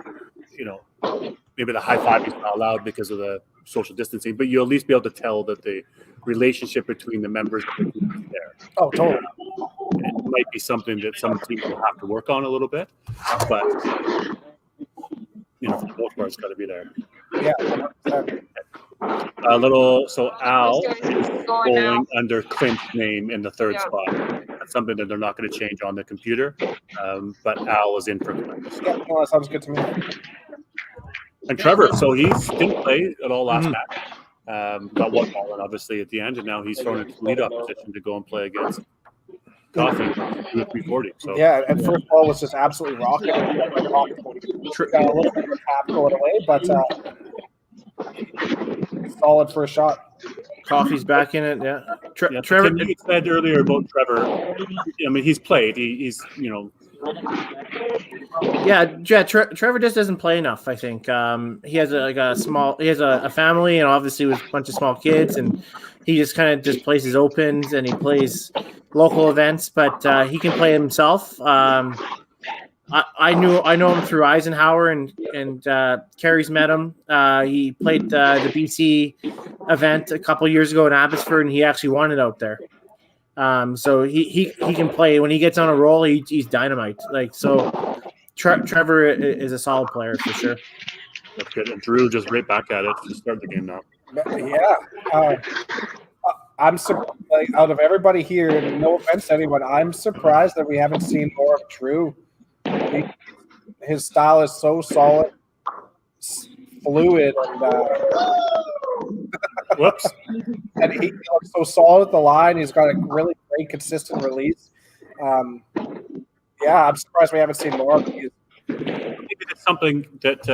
maybe the high five is not allowed because of the social distancing, but you'll at least be able to tell that the relationship between the members of the team is there. Oh, totally. It might be something that some teams will have to work on a little bit, but for the most part, it's got to be there. Yeah. So Al is going under Clint's name in the third spot. That's something that they're not going to change on the computer, but Al is in for Clint. Yeah, well, that sounds good to me. And Trevor, so he didn't play at all last match. Got one ball in, obviously, at the end, and now he's thrown into lead-off position to go and play against Coffee with 340. So yeah, and first ball was just absolutely rocking. Got a little bit of a tap going away, but solid first shot. Coffee's back in it. Yeah. Trevor, Tim, you said earlier about Trevor. I mean, he's played. He's Trevor just doesn't play enough. I think he has a family and obviously with a bunch of small kids, and he just kind of just plays his opens and he plays local events, but he can play himself. I know him through Eisenhower and Carrie's met him. He played the BC event a couple years ago in Abbotsford, and he actually won it out there. So he can play when he gets on a roll. He's dynamite. Trevor is a solid player for sure. That's good. And Drew just right back at it to start the game now. Yeah. I'm out of everybody here, no offense to anyone, I'm surprised that we haven't seen more of Drew. His style is so solid, fluid, and whoops. And he looks so solid at the line. He's got a really great, consistent release. I'm surprised we haven't seen more of him. Maybe it's something that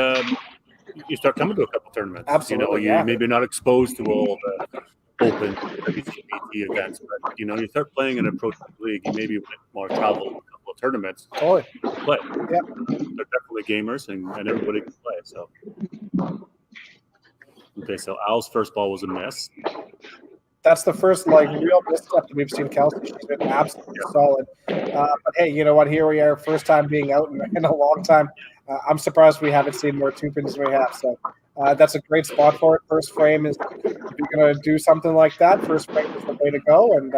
you start coming to a couple tournaments. Absolutely, you maybe not exposed to all the open WCBT events, but you start playing in a pro league, you maybe more travel a couple of tournaments. Totally. Play. Yeah. They're definitely gamers, and everybody can play. So. Okay, so Al's first ball was a miss. That's the first real misstep that we've seen Kelsey. She's been absolutely solid. But hey, you know what? Here we are, first time being out in a long time. I'm surprised we haven't seen more two-pins than we have. So that's a great spot for it. First frame is, if you're going to do something like that, first frame is the way to go. And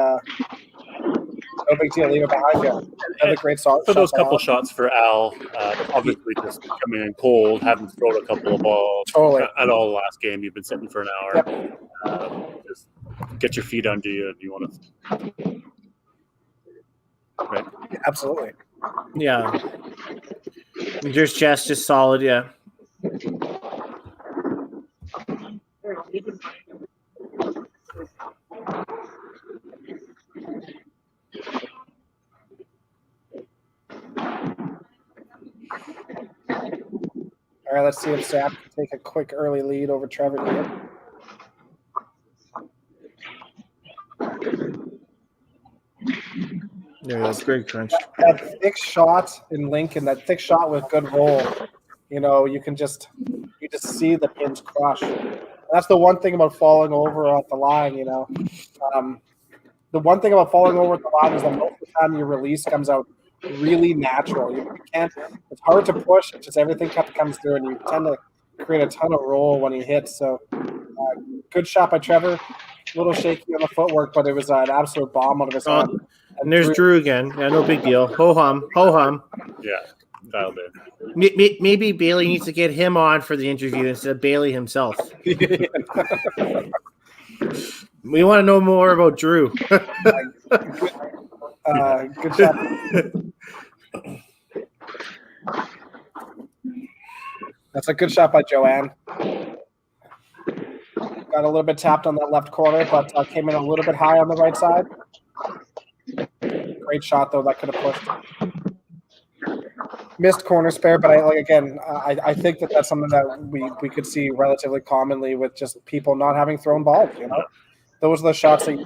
no big deal, leave it behind you. Another great shot. For those couple shots for Al, obviously just coming in cold, haven't thrown a couple of balls at all last game. You've been sitting for an hour. Yep. Just get your feet under you, and you want to. Right. Absolutely. Yeah. Just chest, just solid. Yeah. All right, let's see if Sap can take a quick early lead over Trevor here. Yeah, that's great crunch. That thick shot in Lincoln, that thick shot with good roll, you just see the pins crush. And that's the one thing about falling over at the line, The one thing about falling over at the line is that most of the time your release comes out really natural. You can't. It's hard to push. It's just everything kind of comes through, and you tend to create a ton of roll when you hit. So, good shot by Trevor. A little shaky on the footwork, but it was an absolute bomb out of his hand. And there's Drew again. Yeah, no big deal. Ho hum, ho hum. Yeah, dialed in. Maybe Bailey needs to get him on for the interview instead of Bailey himself. We want to know more about Drew. Good shot. That's a good shot by Joanne. Got a little bit tapped on that left corner, but came in a little bit high on the right side. Great shot, though. That could have pushed. Missed corner spare, but I think that's something that we could see relatively commonly with just people not having thrown balls. Those are the shots that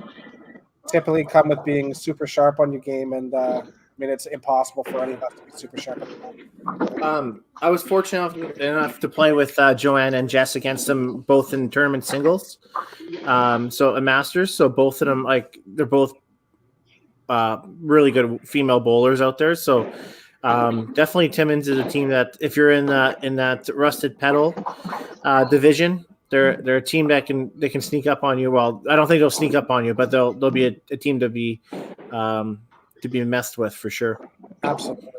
typically come with being super sharp on your game, and mean, it's impossible for any of us to be super sharp at the moment. I was fortunate enough to play with Joanne and Jess against them both in tournament singles. So a Masters. So both of them, they're both really good female bowlers out there. So definitely Timmins is a team that if you're in that rusted pedal division, they're a team that can sneak up on you. Well, I don't think they'll sneak up on you, but they'll be a team to be messed with for sure. Absolutely.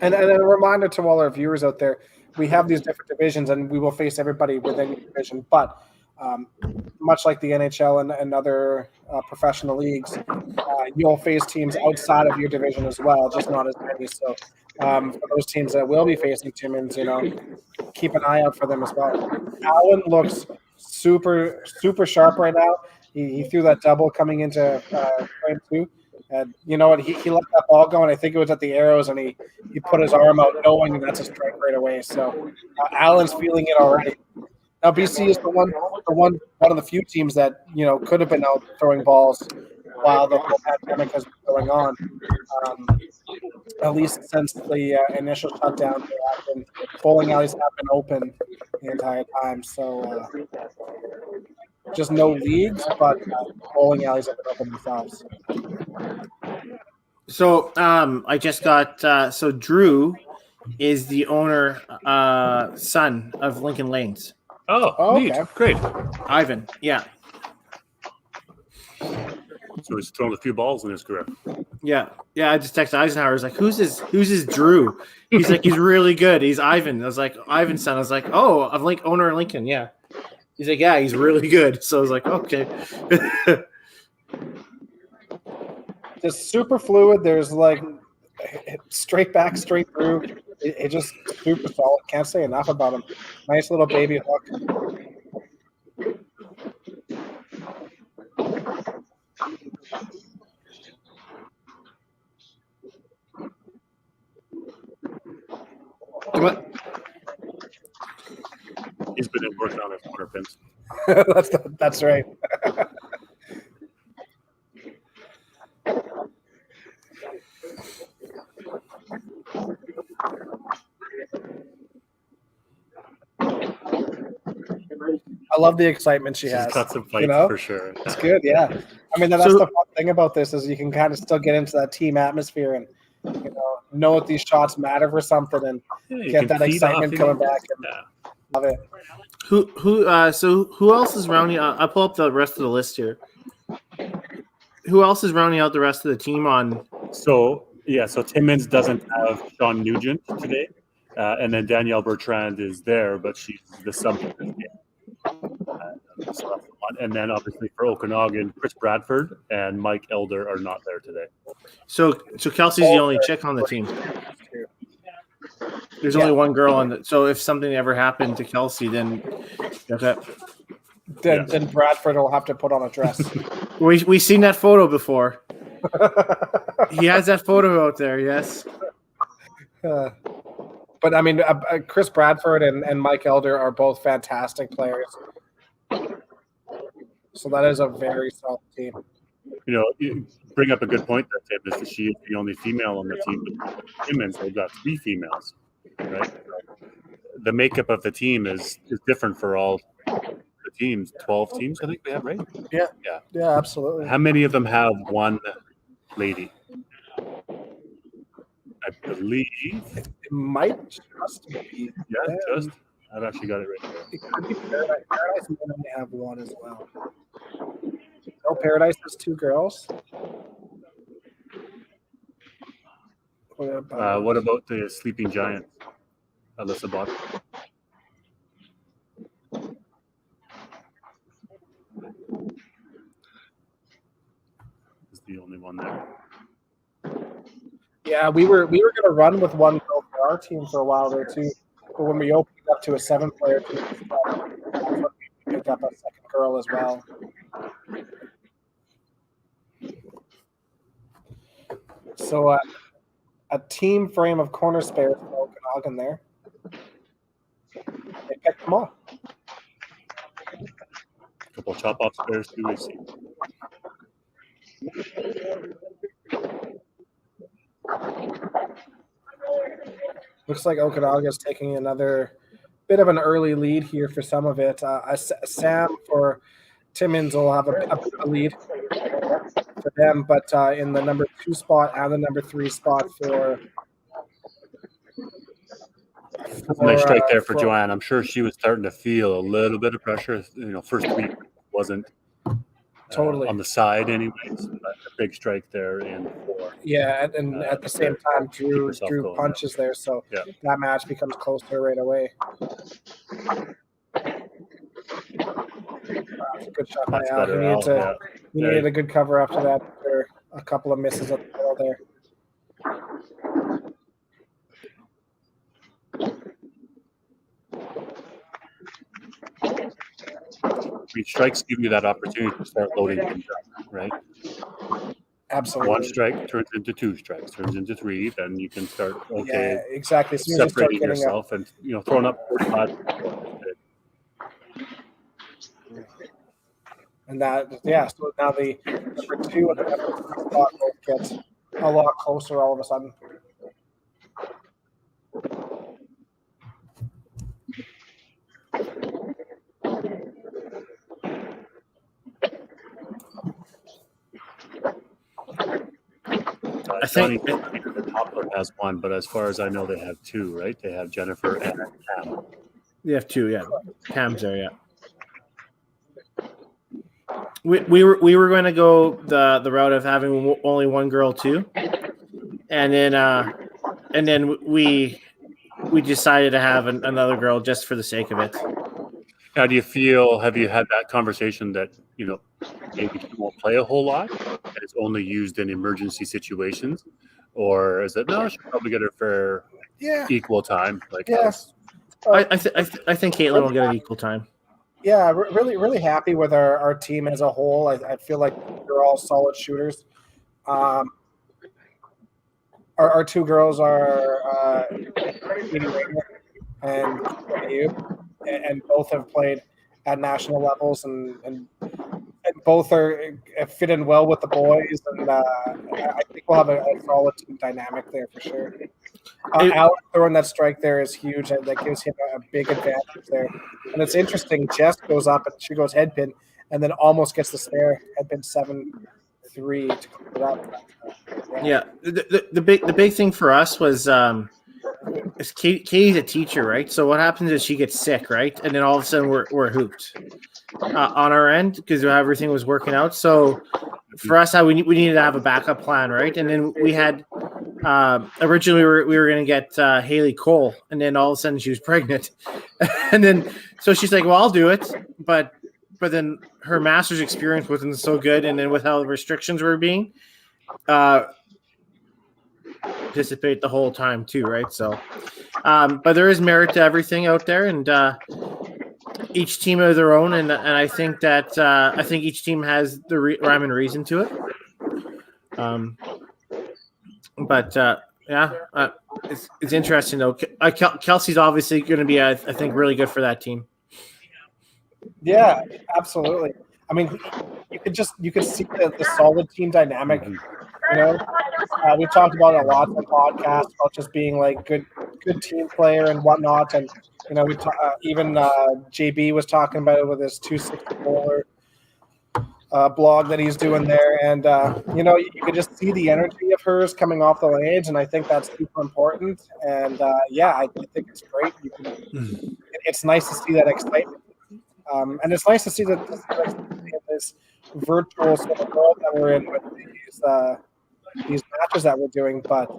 And a reminder to all our viewers out there, we have these different divisions and we will face everybody within your division. But much like the NHL and other professional leagues, you'll face teams outside of your division as well, just not as many. So for those teams that will be facing Timmins, keep an eye out for them as well. Allen looks super, super sharp right now. He threw that double coming into frame 2. And you know what? He let that ball go, and I think it was at the arrows, and he put his arm out, knowing that's a strike right away. So Allen's feeling it already. Now BC is one of the few teams that could have been out throwing balls while the whole pandemic has been going on. At least since the initial shutdown, bowling alleys have been open the entire time. So just no leagues, but bowling alleys have been open themselves. So I just got so Drew is the owner son of Lincoln Lanes. Oh, neat. Okay. Great. Ivan, yeah. So he's thrown a few balls in his career. Yeah. I just texted Eisenhower. I was like, "Who's his Drew?" He's like, "He's really good. He's Ivan." I was like, "Ivan's son." I was like, "Oh, of owner of Lincoln." Yeah. He's like, "Yeah, he's really good." So I was like, "Okay." Just super fluid. There's straight back, straight through. It just super solid. Can't say enough about him. Nice little baby hook. What? He's been working on his corner pins. That's right. I love the excitement she has. She's got some fights for sure. It's good, yeah. I mean, that's the fun thing about this is you can kind of still get into that team atmosphere and know that these shots matter for something and get that excitement coming back. And love it. Who else is rounding? I'll pull up the rest of the list here. Who else is rounding out the rest of the team on? So Timmins doesn't have Sean Nugent today, and then Danielle Bertrand is there, but she's the sub. And then obviously for Okanagan, Chris Bradford and Mike Elder are not there today. So Kelsey's the only chick on the team. There's only one girl on so if something ever happened to Kelsey, then then Bradford will have to put on a dress. we seen that photo before. He has that photo out there, yes. But I mean, Chris Bradford and Mike Elder are both fantastic players. So that is a very solid team. You bring up a good point there, Tim, is that she is the only female on the team. But Timmins, they've got 3 females, right? The makeup of the team is different for all the teams. 12 teams, I think we have, right? Yeah, absolutely. How many of them have one lady? I believe it might just be. Yeah, I've actually got it right there. It could be Paradise. Paradise may only have one as well. No, Paradise has 2 girls. What about the Sleeping Giant? Alyssa Bott. Is the only one there. Yeah, we were going to run with one girl for our team for a while there too. But when we opened up to a 7-player team, we picked up a second girl as well. So a team frame of corner spares for Okanagan there. They picked them all. A couple of chop-off spares too, we see. Looks like Okanagan is taking another bit of an early lead here for some of it. Sam for Timmins will have a bit of a lead for them, but in the number 2 spot and the number 3 spot for nice strike there for Joanne. I'm sure she was starting to feel a little bit of pressure. First week wasn't totally on the side anyways. But a big strike there in 4. Yeah, and at the same time, Drew punches there, so that match becomes closer right away. Good shot by Al. He needed a good cover after that after a couple of misses up the middle there. Strikes give you that opportunity to start loading things up, right? Absolutely. 1 strike turns into 2 strikes, turns into 3, then you can start exactly. Separating yourself and throwing up 45. And that so now the number 2 and the number 3 spot both gets a lot closer all of a sudden. I think the top one has 1, but as far as I know, they have 2, right? They have Jennifer and Cam. They have 2, yeah. Cam's there, yeah. We were going to go the route of having only 1 girl too, and then we decided to have another girl just for the sake of it. How do you feel? Have you had that conversation that maybe she won't play a whole lot and it's only used in emergency situations, or is it no? She'll probably get her fair equal time. I think Caitlin will get an equal time. Yeah, really happy with our team as a whole. I feel like they're all solid shooters. Our 2 girls are and both have played at national levels and both fit in well with the boys, and I think we'll have a solid team dynamic there for sure. Alex throwing that strike there is huge, and that gives him a big advantage there. And it's interesting, Jess goes up and she goes headpin and then almost gets the spare headpin 7-3 to clear it up. Yeah, the big thing for us was Katie's a teacher, right? So what happens is she gets sick, right? And then all of a sudden we're hooped on our end because everything was working out. So for us, we needed to have a backup plan, right? And then we had originally we were going to get Haley Cole, and then all of a sudden she was pregnant, and then so she's like, "Well, I'll do it," but then her master's experience wasn't so good, and then with how the restrictions were being, participate the whole time too, right? So, but there is merit to everything out there, and each team has their own, and I think that I think each team has the rhyme and reason to it. But it's interesting though. Kelsey's obviously going to be, I think, really good for that team. Yeah, absolutely. I mean, you could see the solid team dynamic. We've talked about it a lot on the podcast about just being like good team player and whatnot, and even JB was talking about it with his 260 bowler blog that he's doing there, and you could just see the energy of hers coming off the ledge, and I think that's super important. And I think it's great. It's nice to see that excitement, and it's nice to see this virtual sort of world that we're in with these matches that we're doing. But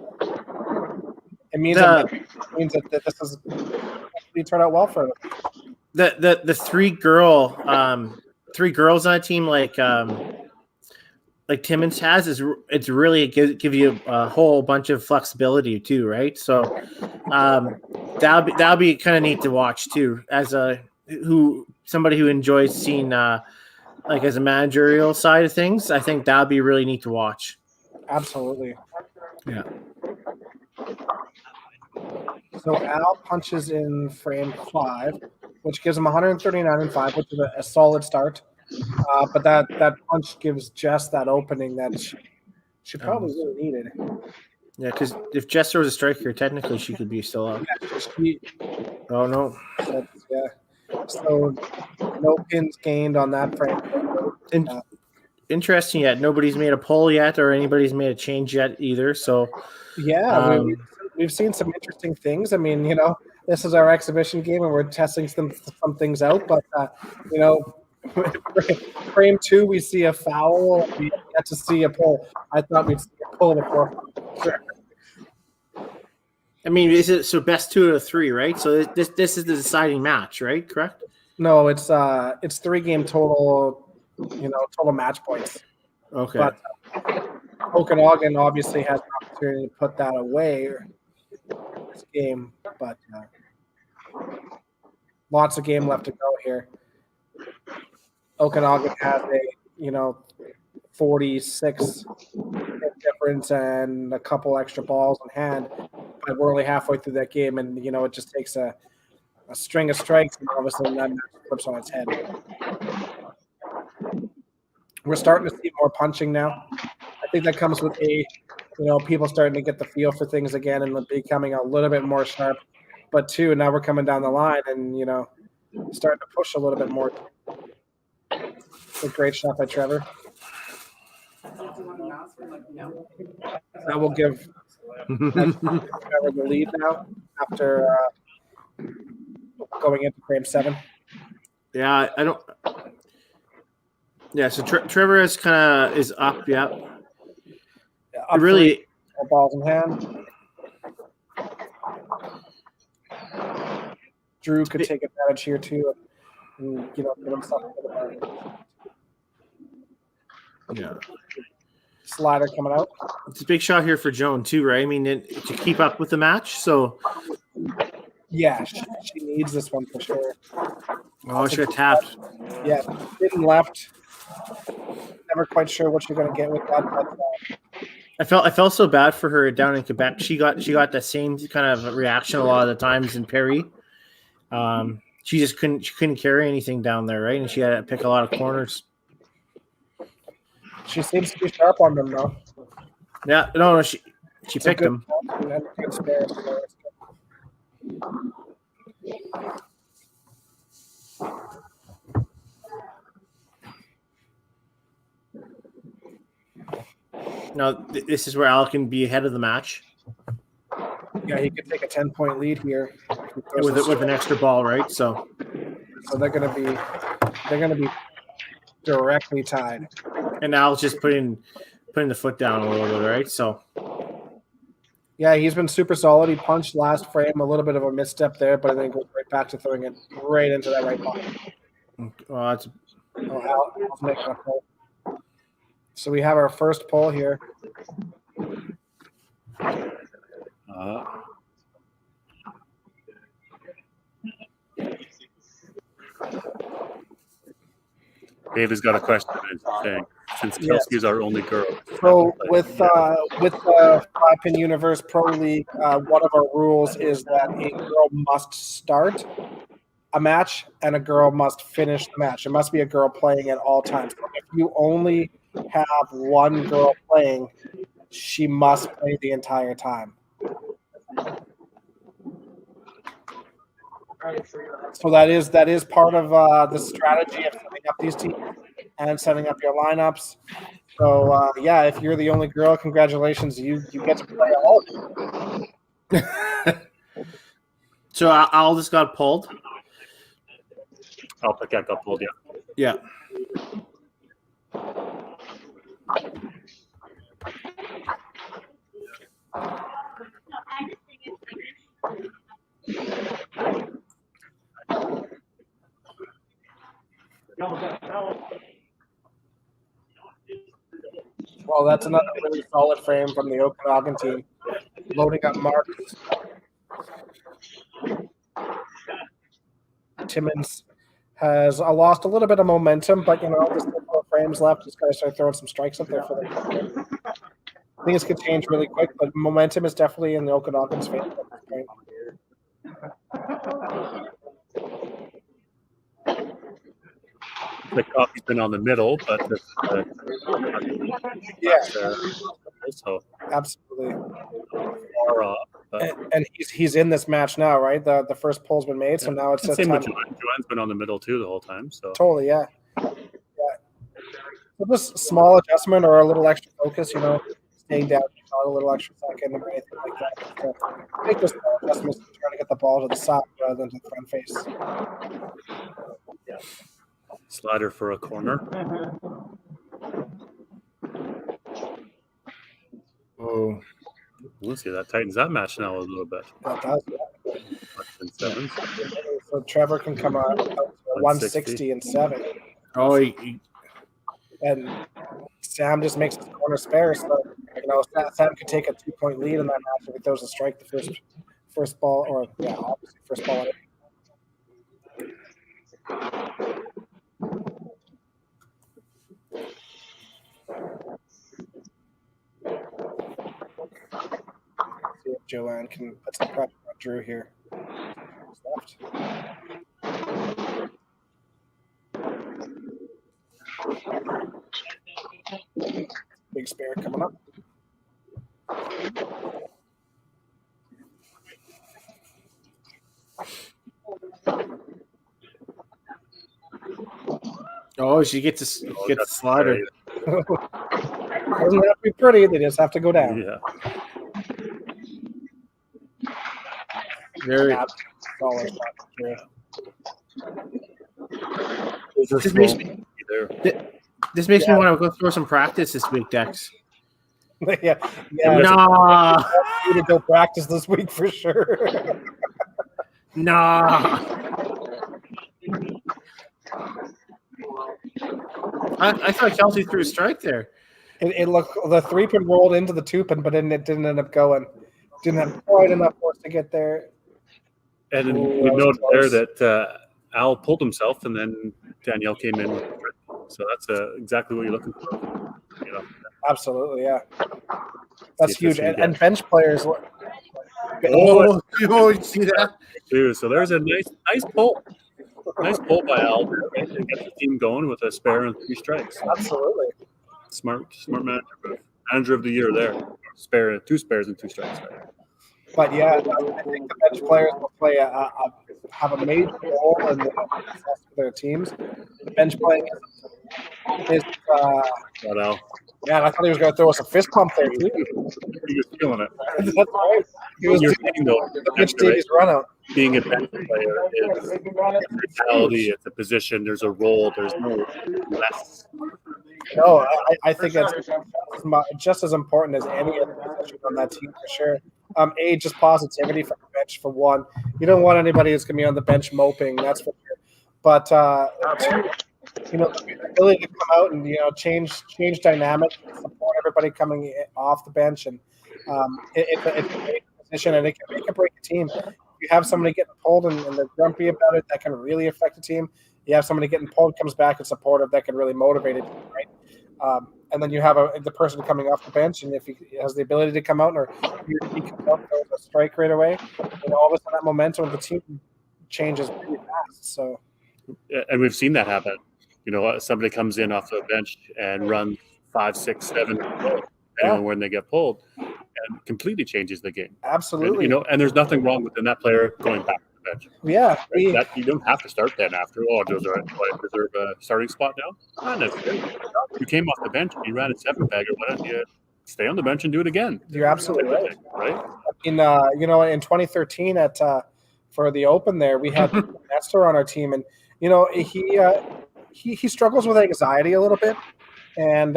it means that this is going to turn out well for them. The three girls on a team like Timmins has it's really give you a whole bunch of flexibility too, right? So that'll be kind of neat to watch too, as somebody who enjoys seeing like as a managerial side of things. I think that'll be really neat to watch. Absolutely. Yeah. So Al punches in frame 5, which gives him 139.5, which is a solid start. But that punch gives Jess that opening that she probably really needed. Yeah, because if Jess throws a strike here, technically she could be still up. Oh, no. So no pins gained on that frame. Interesting yet. Nobody's made a poll yet or anybody's made a change yet either. So, we've seen some interesting things. I mean, this is our exhibition game and we're testing some things out. But, frame 2, we see a foul. We get to see a pull. I thought we'd see a pull before. Sure. I mean, is it so best 2 out of 3, right? So this is the deciding match, right? Correct? No, it's 3-game total. Total match points. Okay. But Okanagan obviously has an opportunity to put that away this game, but lots of game left to go here. Okanagan has a 46 difference and a couple extra balls in hand, but we're only halfway through that game, and it just takes a string of strikes, and all of a sudden that match flips on its head. We're starting to see more punching now. I think that comes with people starting to get the feel for things again and becoming a little bit more sharp. But 2, now we're coming down the line and starting to push a little bit more. A great shot by Trevor. That will give Trevor the lead now after going into frame 7. Yeah, I don't. Yeah, so Trevor is up. Yeah, up really. Balls in hand. Drew could take advantage here too, and get himself a bit of Yeah. Slider coming out. It's a big shot here for Joan too, right? I mean, to keep up with the match. So. Yeah, she needs this one for sure. Oh, she got tapped. Yeah, hidden left. Never quite sure what you're going to get with that. But, I felt so bad for her down in Quebec. She got the same kind of reaction a lot of the times in Perry. She just couldn't carry anything down there, right? And she had to pick a lot of corners. She seems to be sharp on them though. Yeah, no, she picked them. Good spare. Now, this is where Al can be ahead of the match. Yeah, he could take a 10-point lead here with an extra ball, right? So they're gonna be directly tied. And Al's just putting the foot down a little bit, right? So yeah, he's been super solid. He punched last frame, a little bit of a misstep there, but then goes right back to throwing it right into that right pocket. Al's making a pull. So we have our first pull here. Dave has got a question. Since Kelsey's our only girl. So with the 5-pin Universe Pro League, one of our rules is that a girl must start a match and a girl must finish the match. It must be a girl playing at all times. If you only have one girl playing, she must play the entire time. So that is part of the strategy of setting up these teams and setting up your lineups. So if you're the only girl, congratulations, you get to play all of them. So Al just got pulled. I'll pick that got pulled. Yeah. Well, that's another really solid frame from the Okanagan team. Loading up marks. Timmins has lost a little bit of momentum, but there's a couple of frames left. Just got to start throwing some strikes up there for them. Things could change really quick, but momentum is definitely in the Okanagan's favor at this point. The copy's been on the middle, but so Absolutely. far off. But And he's in this match now, right? The first pull's been made, so now it's just same time. with Joanne. Joanne's been on the middle too the whole time. So Totally, yeah. So just small adjustment or a little extra focus, staying down a little extra second or anything like that. Just to make those small adjustments to try to get the ball to the side rather than to the front face. slider for a corner. Oh, We'll see that tightens that match now a little bit. That does. And sevens. So Trevor can come out to 160 and 7. oh, And Sam just makes his corner spare. So, Sam could take a 2-point lead in that match if he throws a strike the first ball, or, obviously first ball. See if Joanne can put some pressure on Drew here. Left. Big spare coming up. oh, she gets a slider. Doesn't have to be pretty. They just have to go down. Yeah. Very. Solid shot, Drew. This makes me want to go throw some practice this week, Dex. yeah. Nah, You to go practice this week for sure. nah. I thought Kelsey threw a strike there. It looked the 3-pin rolled into the 2-pin, but it didn't end up going. Didn't have quite enough force to get there. And then Ooh, we that was noted close. there that Al pulled himself, and then Danielle came in with the trick. So that's exactly what you're looking for. Absolutely, yeah. That's See if this huge. can And get- bench players. Oh, you see that? Too. So there's a nice pull. Nice pull by Al to get the team going with a spare and 3 strikes. Absolutely. Smart manager move. Manager of the year there. 2 spares and 2 strikes there. But yeah, I think the bench players will play have a major role in the success of their teams. The bench playing is But Al, man, I thought he was going to throw us a fist pump there too. he was feeling it. That's right. He was You're doing saying though, the pitch Davies run out. being a bench player is a mentality, it's a position, there's a role, there's no less. No, I think it's just as important as any other position on that team for sure. Just positivity from the bench for one. You don't want anybody who's going to be on the bench moping, that's for sure. But two, the ability to come out and change dynamic, support everybody coming off the bench, and it's a great position, and it can make or break a team. If you have somebody getting pulled and they're grumpy about it, that can really affect the team. You have somebody getting pulled, comes back and supportive, that can really motivate it, right? And then you have the person coming off the bench, and if he has the ability to come out or he comes out and throws a strike right away, and all of a sudden that momentum of the team changes pretty fast. So, And we've seen that happen. Somebody comes in off the bench and runs 5, 6, 7, depending on when they get pulled, and completely changes the game. absolutely, And there's nothing wrong with that player going back to the bench. yeah, That you don't have to start then after. Oh, do I deserve a starting spot now? Not necessarily. You came off the bench and you ran a 7-bagger. Why don't you stay on the bench and do it again? you're absolutely right. Right? In 2013 at for the Open there, we had Nestor on our team, and he struggles with anxiety a little bit, and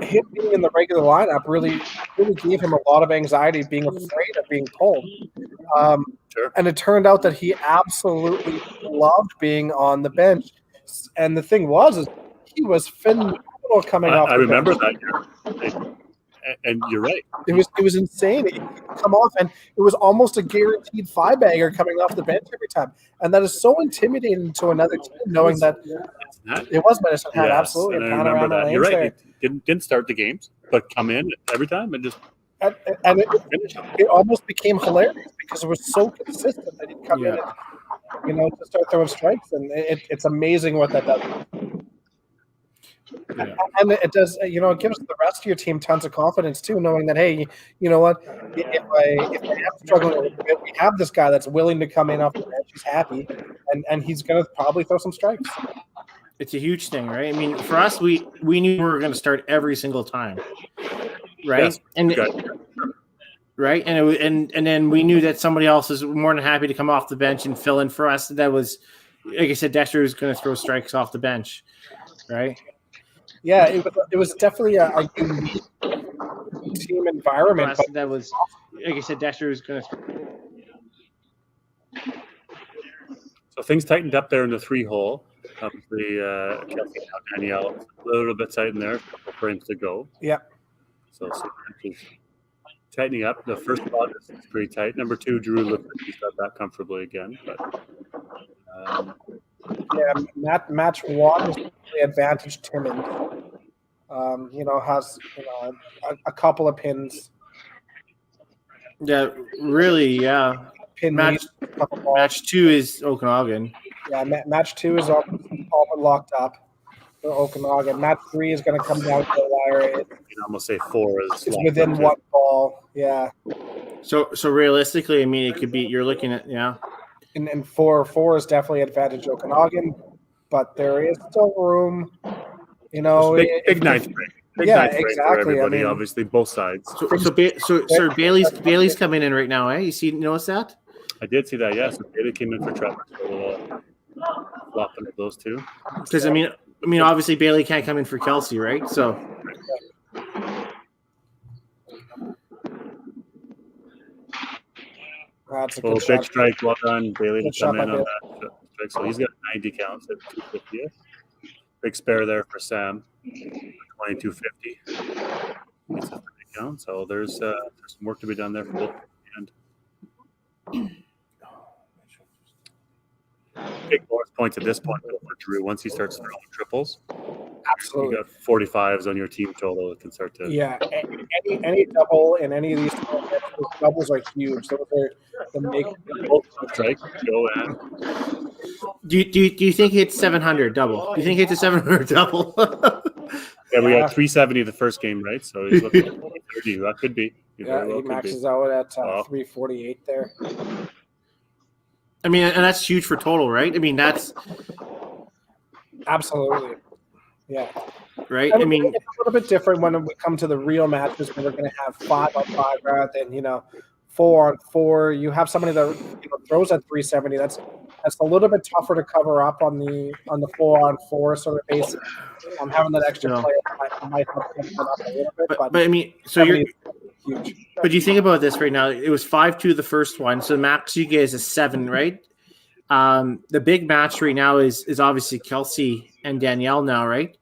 him being in the regular lineup really gave him a lot of anxiety, being afraid of being pulled. Sure. And it turned out that he absolutely loved being on the bench. And the thing is he was phenomenal coming off. I the remember bench. that year. And you're right. It was insane. He could come off, and it was almost a guaranteed 5-bagger coming off the bench every time. And that is so intimidating to another team, knowing that it was Medicine Hat, absolutely. And And I remember panorama that. You're lanes right. there. He didn't start the games, but come in every time and just And finish them. it almost became hilarious because it was so consistent that he'd come in and, to start throwing strikes. And it's amazing what that does. And it does, it gives the rest of your team tons of confidence too, knowing that, hey, you know what, if I am struggling a little bit, we have this guy that's willing to come in off the bench. He's happy, and he's going to probably throw some strikes. It's a huge thing, right? I mean, for us, we knew we were going to start every single time, right? Yes. And right, and then we knew that somebody else is more than happy to come off the bench and fill in for us. That was, like I said, Dexter was going to throw strikes off the bench, right? Yeah, it was definitely a unique team environment. But that was, like I said, Dexter was going to. So things tightened up there in the 3-hole. Obviously, Kelsey and Danielle a little bit tight in there. A couple frames to go. Yeah. So tightening up. The first spot is pretty tight. Number 2, Drew looks like he's got that comfortably again. But match 1 is the advantage Timmins. Has a couple of pins. Yeah, really, yeah. Match 2 is Okanagan. Yeah, match 2 is all but locked up for Okanagan. Match 3 is going to come down to the wire. You can almost say 4 is. It's within 1 ball. Yeah. So realistically, I mean, it could be. You're looking at And 4 is definitely advantage Okanagan, but there is still room. Big ninth break. Big ninth break for everybody. Obviously, both sides. So Bailey's coming in right now, eh? You notice that? I did see that. Yes, Bailey came in for Trevor. So flopping of those two. Because I mean, obviously Bailey can't come in for Kelsey, right? So. That's a big shot. strike. Well done, Bailey, to come in on that strike. So he's got 90 counts at 250. Big spare there for Sam, 2250. It's a 30 count. So there's some work to be done there for both. And big bonus points at this point for Drew once he starts throwing triples. Absolutely. You got 45s on your team total. It can start to. Yeah, any double in any of these tournaments, those doubles are huge. Those are the make strike. Go and. Do you think it's 700 double? Do you think it's a 700 double? Yeah, we got 370 the first game, right? So he's looking at 30. That could be. He maxes out at 348 there. I mean, and that's huge for total, right? I mean, that's absolutely, yeah. Right. I mean, it's a little bit different when we come to the real matches when we're going to have 5-on-5 rather than 4-on-4. You have somebody that throws at 370. That's a little bit tougher to cover up on the 4-on-4 sort of basis. Having that extra player might help cover up a little bit. But I mean, so you're huge. But you think about this right now. It was 5-2 the first one, so the max you get is a 7, right? The big match right now is obviously Kelsey and Danielle now, right?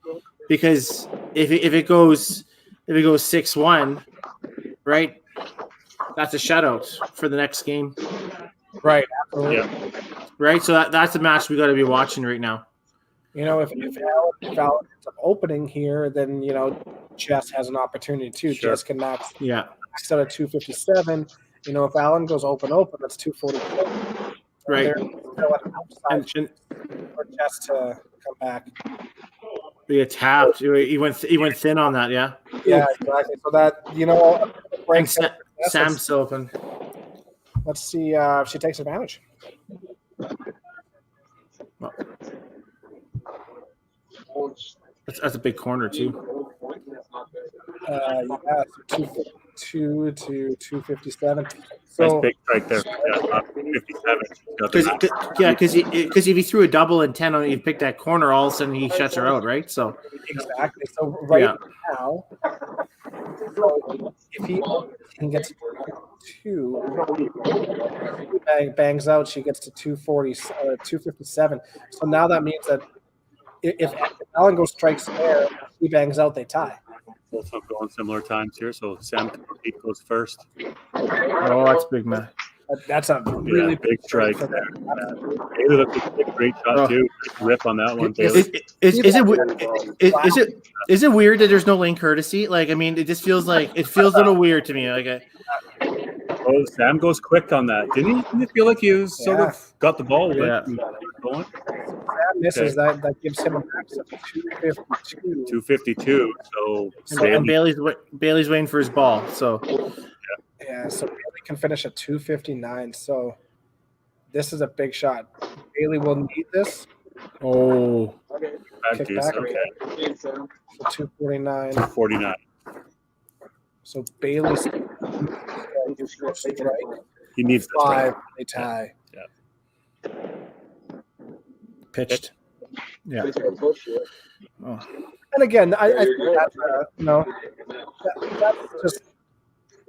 Because if it goes 6-1, right, that's a shutout for the next game, right? Absolutely. Yeah. Right. So that's a match we got to be watching right now. If Alan ends up opening here, then Jess has an opportunity too. Sure. Jess can max out at 257. If Alan goes open, that's 244. Right. And for Jess to come back. He tapped. He went thin on that. Yeah. Yeah, exactly. So that breaks. Sam's open. Let's see if she takes advantage. Well, that's a big corner too. Yeah, 252 to 257. So, nice big strike there. Yeah, 57. Because if he threw a double and 10 on, you pick that corner, all of a sudden he shuts her out, right? So exactly. So now, if he gets 2, bangs out, she gets to 240 or 257. So now that means that if Alan goes strikes there, he bangs out, they tie. Both have going similar times here. So Sam goes first. Oh, that's big, man. That's a really big strike there. Bailey looked like a great shot too. Rip on that one, Bailey. Is it weird that there's no lane courtesy? Like, I mean, it just feels a little weird to me. Like, oh, Sam goes quick on that. Didn't he feel like he was sort of got the ball? Yeah. Going? misses, that gives him a max of 252. 252. So And Bailey's waiting for his ball. So Yeah, so Bailey can finish at 259. So this is a big shot. Bailey will need this. oh, Kick deuce, back. okay. So 249. 49. So Bailey's He needs the strike. 5. They tie. pitched. Yeah. Oh. And again, I think that's that's just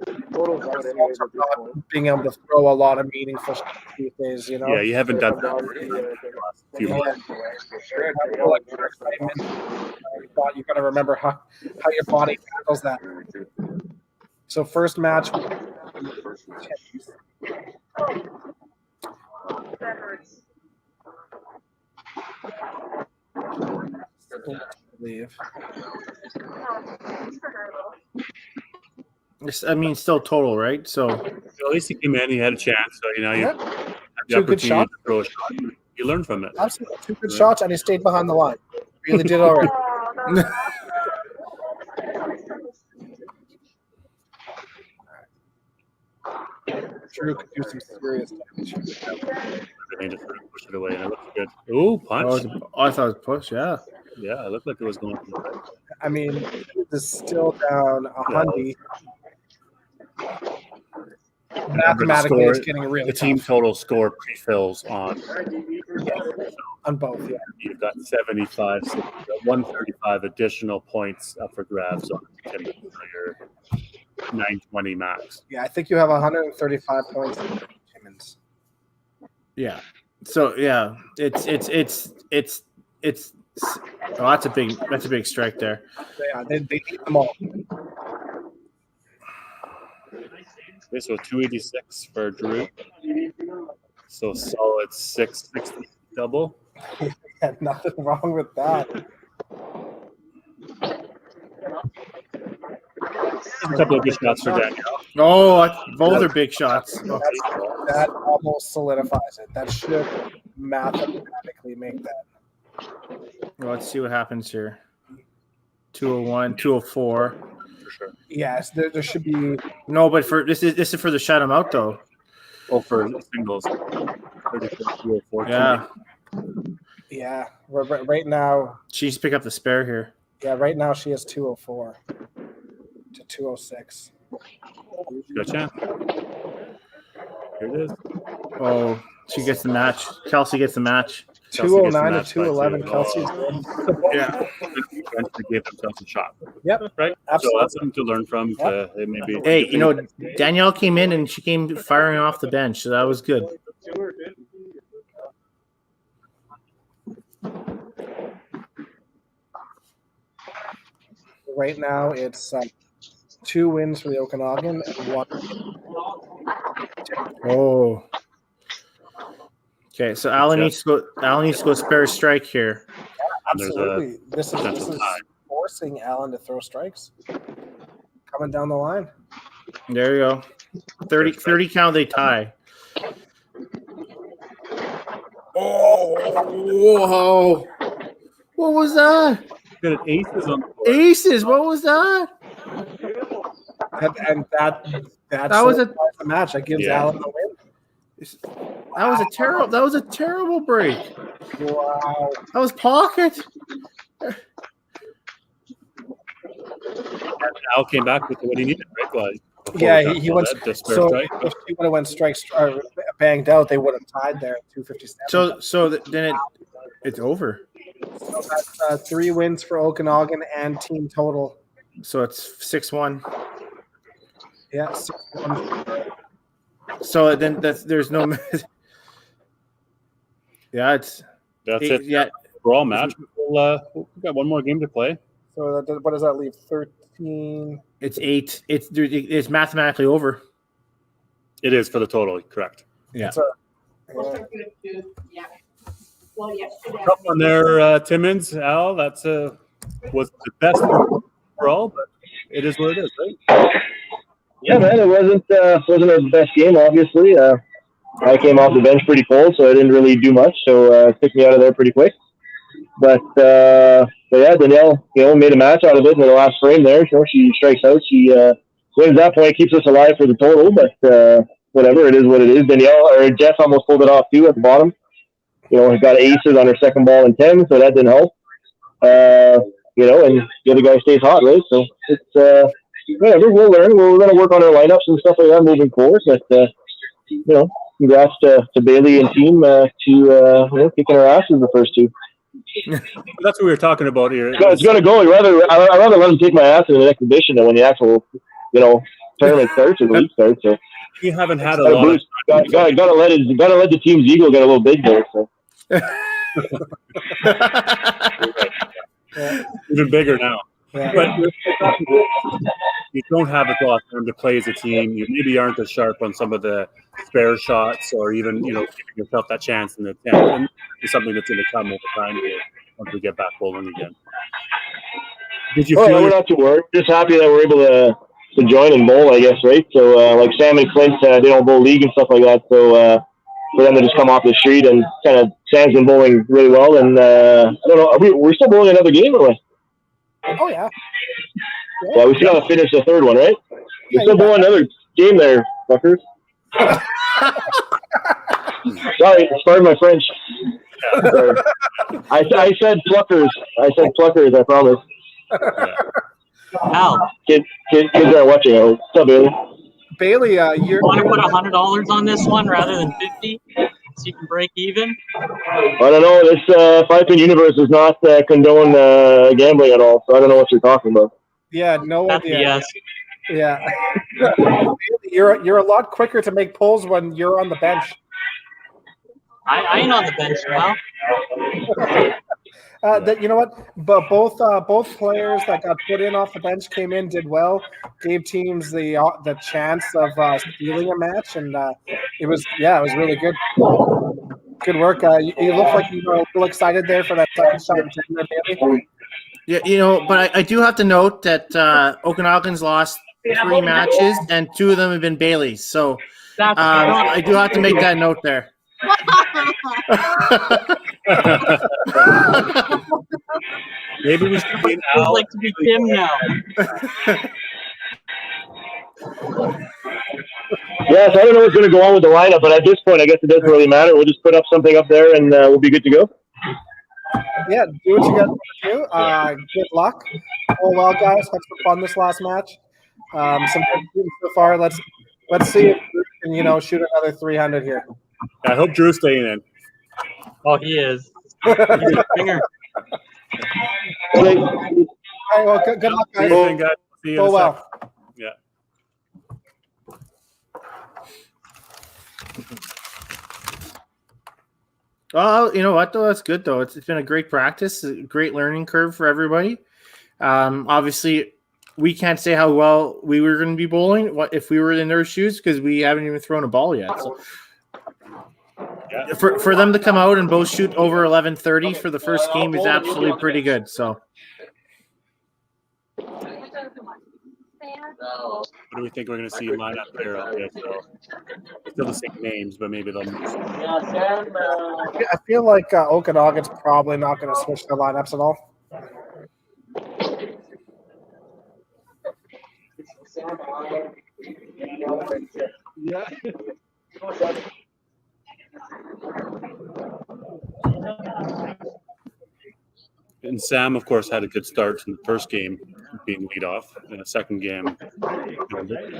not being able to throw a lot of meaningful shots these days. Yeah, you haven't done that for the last few months. You got to remember how your body handles that. So first match. Leave. I mean, still total, right? So At least he came in. He had a chance. So you have the Two good opportunity shots. to throw a shot. You learn from it. Absolutely, 2 good shots, and he stayed behind the line. Really did all right. Drew could do some serious damage. They just sort of pushed it away, and it looked good. Ooh, punch. I thought it was push. Yeah. Yeah, it looked like it was going. I mean, this is still down 100. Mathematically, it's getting really The team tough total score pre-fills on both. Yeah, you've got 75, so you've got 135 additional points up for grabs on for your 920 max. yeah. I think you have 135 points in Timmins. Yeah. So yeah, it's oh, that's a big strike there. Yeah, they need them all. Okay, so 286 for Drew. So solid 660 double. Yeah, nothing wrong with that. A couple of good shots for Danielle. Oh, both are big shots. Oh. That almost solidifies it. That should mathematically make that. Well, let's see what happens here. 201, 204. For sure. Yes, there should be. No, but for this is for the shut him out though. Oh, for singles. 34, 204. Yeah. Yeah, right now. She's pick up the spare here. Yeah, right now she has 204 to 206. Good chance. Here it is. Oh, she gets the match. Kelsey gets the match. 209 to 211. Kelsey's Yeah. They gave themselves a shot. Yep, Right? absolutely. So that's something to learn from. Maybe. Hey, Danielle came in and she came firing off the bench, so that was good. Right now, it's 2 wins for the Okanagan and 1. Oh. Okay, so Alan needs to go spare strike here. Absolutely. This is tie. forcing Allen to throw strikes. Coming down the line. There you go. 30 count, they tie. Oh, whoa. What was that? Good aces on the board. Aces, what was that? And that was a the match. That gives Allen the win. That was a terrible break. Wow. That was pocket. Al came back with what he needed, right? Well, Yeah, he went. So strike. if he would have went strike banged out, they would have tied there at 257. So then it's over. So that's 3 wins for Okanagan and team total. So it's 6-1. Yeah, 6-1. So then there's no. Yeah, That's it. Yeah, Overall match. We've got one more game to play. So what does that leave? 13. it's 8. It's mathematically over. It is for the total, correct. Yeah. Up on there, Timmins, Al. That's was the best overall, but it is what it is, right? Yeah, man, it wasn't the best game, obviously. I came off the bench pretty cold, so I didn't really do much. So it took me out of there pretty quick. But yeah, Danielle, made a match out of it in the last frame there. She strikes out. She wins that point, keeps us alive for the total. But whatever, it is what it is. Jess almost pulled it off too at the bottom. Got aces on her second ball and 10, so that didn't help. And the other guy stays hot, right? So it's whatever. We'll learn. We're going to work on our lineups and stuff like that moving forward. But congrats to Bailey and team to kicking our asses the first two. That's what we were talking about here. It's going to go. I'd rather let them take my ass in an exhibition than when the actual tournament starts or the league starts. So you haven't had a lot. Gotta let the team's ego get a little big there. So. Even bigger now. Yeah. But you don't have a lot of time to play as a team. You maybe aren't as sharp on some of the spare shots, or even giving yourself that chance in the 10th. And it's something that's going to come over time here once we get back bowling again. Did you feel? We're not too worried. Just happy that we're able to join and bowl, I guess, right? So like Sam and Clint, they don't bowl league and stuff like that. So for them to just come off the street and kind of Sam's been bowling really well. And I don't know, we're still bowling another game or what? Oh yeah. Yeah, we still got to finish the third one, right? We're still bowling another game there, fuckers. Sorry, pardon my French. I said Pluckers. I promise. Al, Kids are watching. What's up, Bailey? Bailey, you're want to put $100 on this one rather than 50, so you can break even? I don't know. This Five-Pin Universe does not condone gambling at all, so I don't know what you're talking about. Yeah, no That's idea. yes. Yeah. You're a lot quicker to make pulls when you're on the bench. I ain't on the bench now. You know what? But both players that got put in off the bench came in, did well, gave teams the chance of stealing a match, and it was really good. Good work. You look like you were a little excited there for that second shot in 10, Bailey. Yeah, but I do have to note that Okanagan's lost 3 matches, and 2 of them have been Bailey's. So I do have to make that note there. Maybe we should be I'd like to be Kim now. Yeah, so I don't know what's going to go on with the lineup, but at this point, I guess it doesn't really matter. We'll just put up something up there, and we'll be good to go. Yeah, do what you got to do. Good luck. Oh well, guys, had some fun this last match. Some good teams so far. Let's see if we can shoot another 300 here. I hope Drew's staying in. Oh, he is. Finger. All right, well, good luck, guys. See you Go well. Yeah. Oh, you know what, though? That's good, though. It's been a great practice, a great learning curve for everybody. Obviously, we can't say how well we were going to be bowling if we were in their shoes because we haven't even thrown a ball yet. So for them to come out and both shoot over 11:30 for the first game is absolutely pretty good. So what do we think we're going to see in lineup there? Okay, so still the same names, but maybe they'll move. I feel like Okanagan's probably not going to switch their lineups at all. Yeah. And Sam, of course, had a good start in the first game, being lead off. In the second game,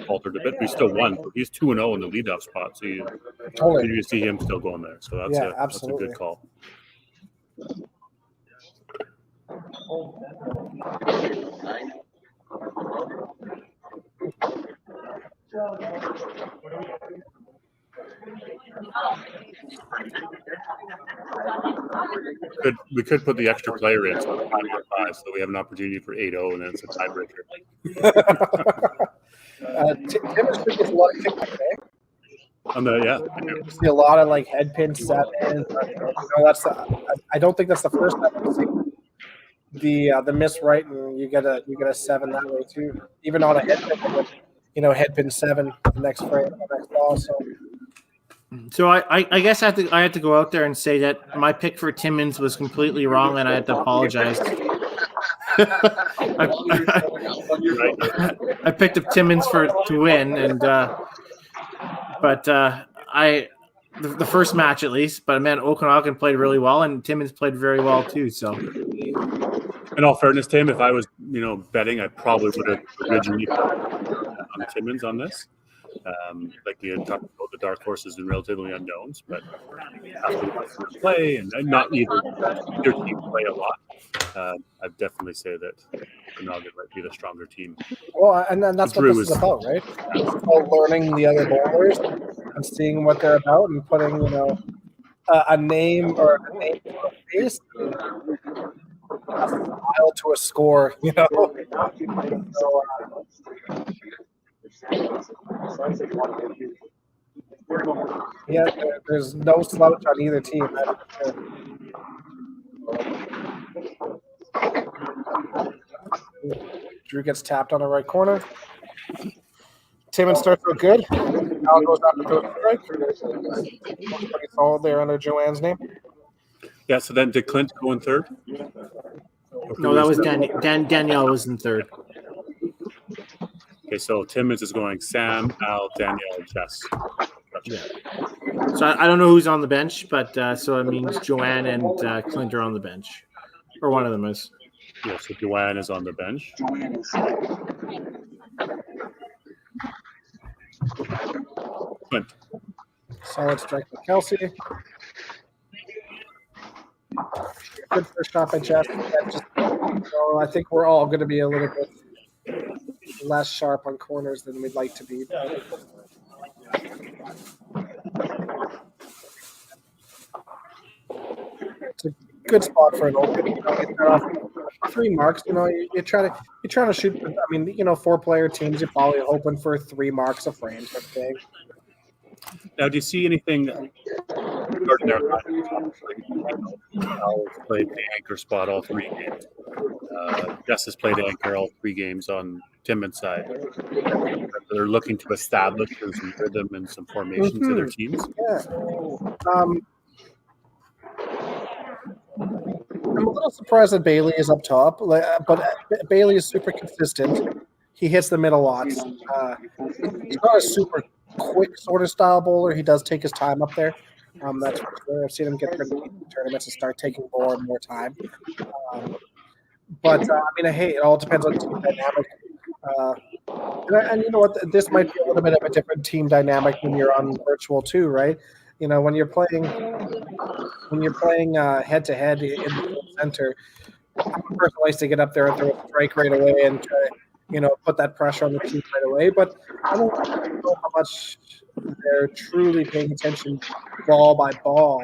faltered a bit, but he still won. He's 2-0 in the leadoff spot, so you see him still going there. So that's a good call. We could put the extra player in, so 5-5, so we have an opportunity for 8-0, and then it's a tiebreaker. Tim is gets a lot of kickback, I see a lot of like head pin sevens. I don't think that's the first time I've seen the miss right, and you get a 7 that way too. Even on a head pin, head pin 7 next frame, next ball. So So I guess I had to go out there and say that my pick for Timmins was completely wrong, and I had to apologize. I picked up Timmins to win, and but the first match at least. But man, Okanagan played really well, and Timmins played very well too. So, in all fairness, Tim, if I was betting, I probably would have originally put on Timmins on this. Like we had talked about the dark horses and relatively unknowns, but after the play and not either team play a lot, I'd definitely say that Okanagan might be the stronger team. Well, and then that's what this is about, right? It's about learning the other bowlers and seeing what they're about and putting, a name to a face, a style to a score, So, there's no slouch on either team. Drew gets tapped on the right corner. Timmins starts real good. Al goes up to a strike. Pretty solid there under Joanne's name. Yeah, so then did Clint go in third? No, that was Danielle was in third. Okay, so Timmins is going Sam, Al, Danielle, Jess. Gotcha. Yeah. So I don't know who's on the bench, but so it means Joanne and Clint are on the bench, or one of them is. Yeah, so Joanne is on the bench. Clint. Solid strike with Kelsey. Good first shot by Jess. I think we're all going to be a little bit less sharp on corners than we'd like to be. It's a good spot for an open. You start off 3 marks. You're trying to shoot. I mean, 4-player teams. You're probably hoping for 3 marks a frame. Now, do you see anything regarding their lineup? Al played the anchor spot all 3 games. Jess has played anchor all 3 games on Timmins' side. They're looking to establish some rhythm and some formation to their teams. Yeah. I'm a little surprised that Bailey is up top, but Bailey is super consistent. He hits the middle lots. He's not a super quick sort of style bowler. He does take his time up there. That's for sure. I've seen him get pretty deep in tournaments and start taking more time. But hey, it all depends on team dynamic. And you know what? This might be a little bit of a different team dynamic when you're on virtual too, right? When you're playing head to head in the center, I'm a person who likes to get up there and throw a strike right away and try to, put that pressure on the team right away. But I don't know how much they're truly paying attention ball by ball.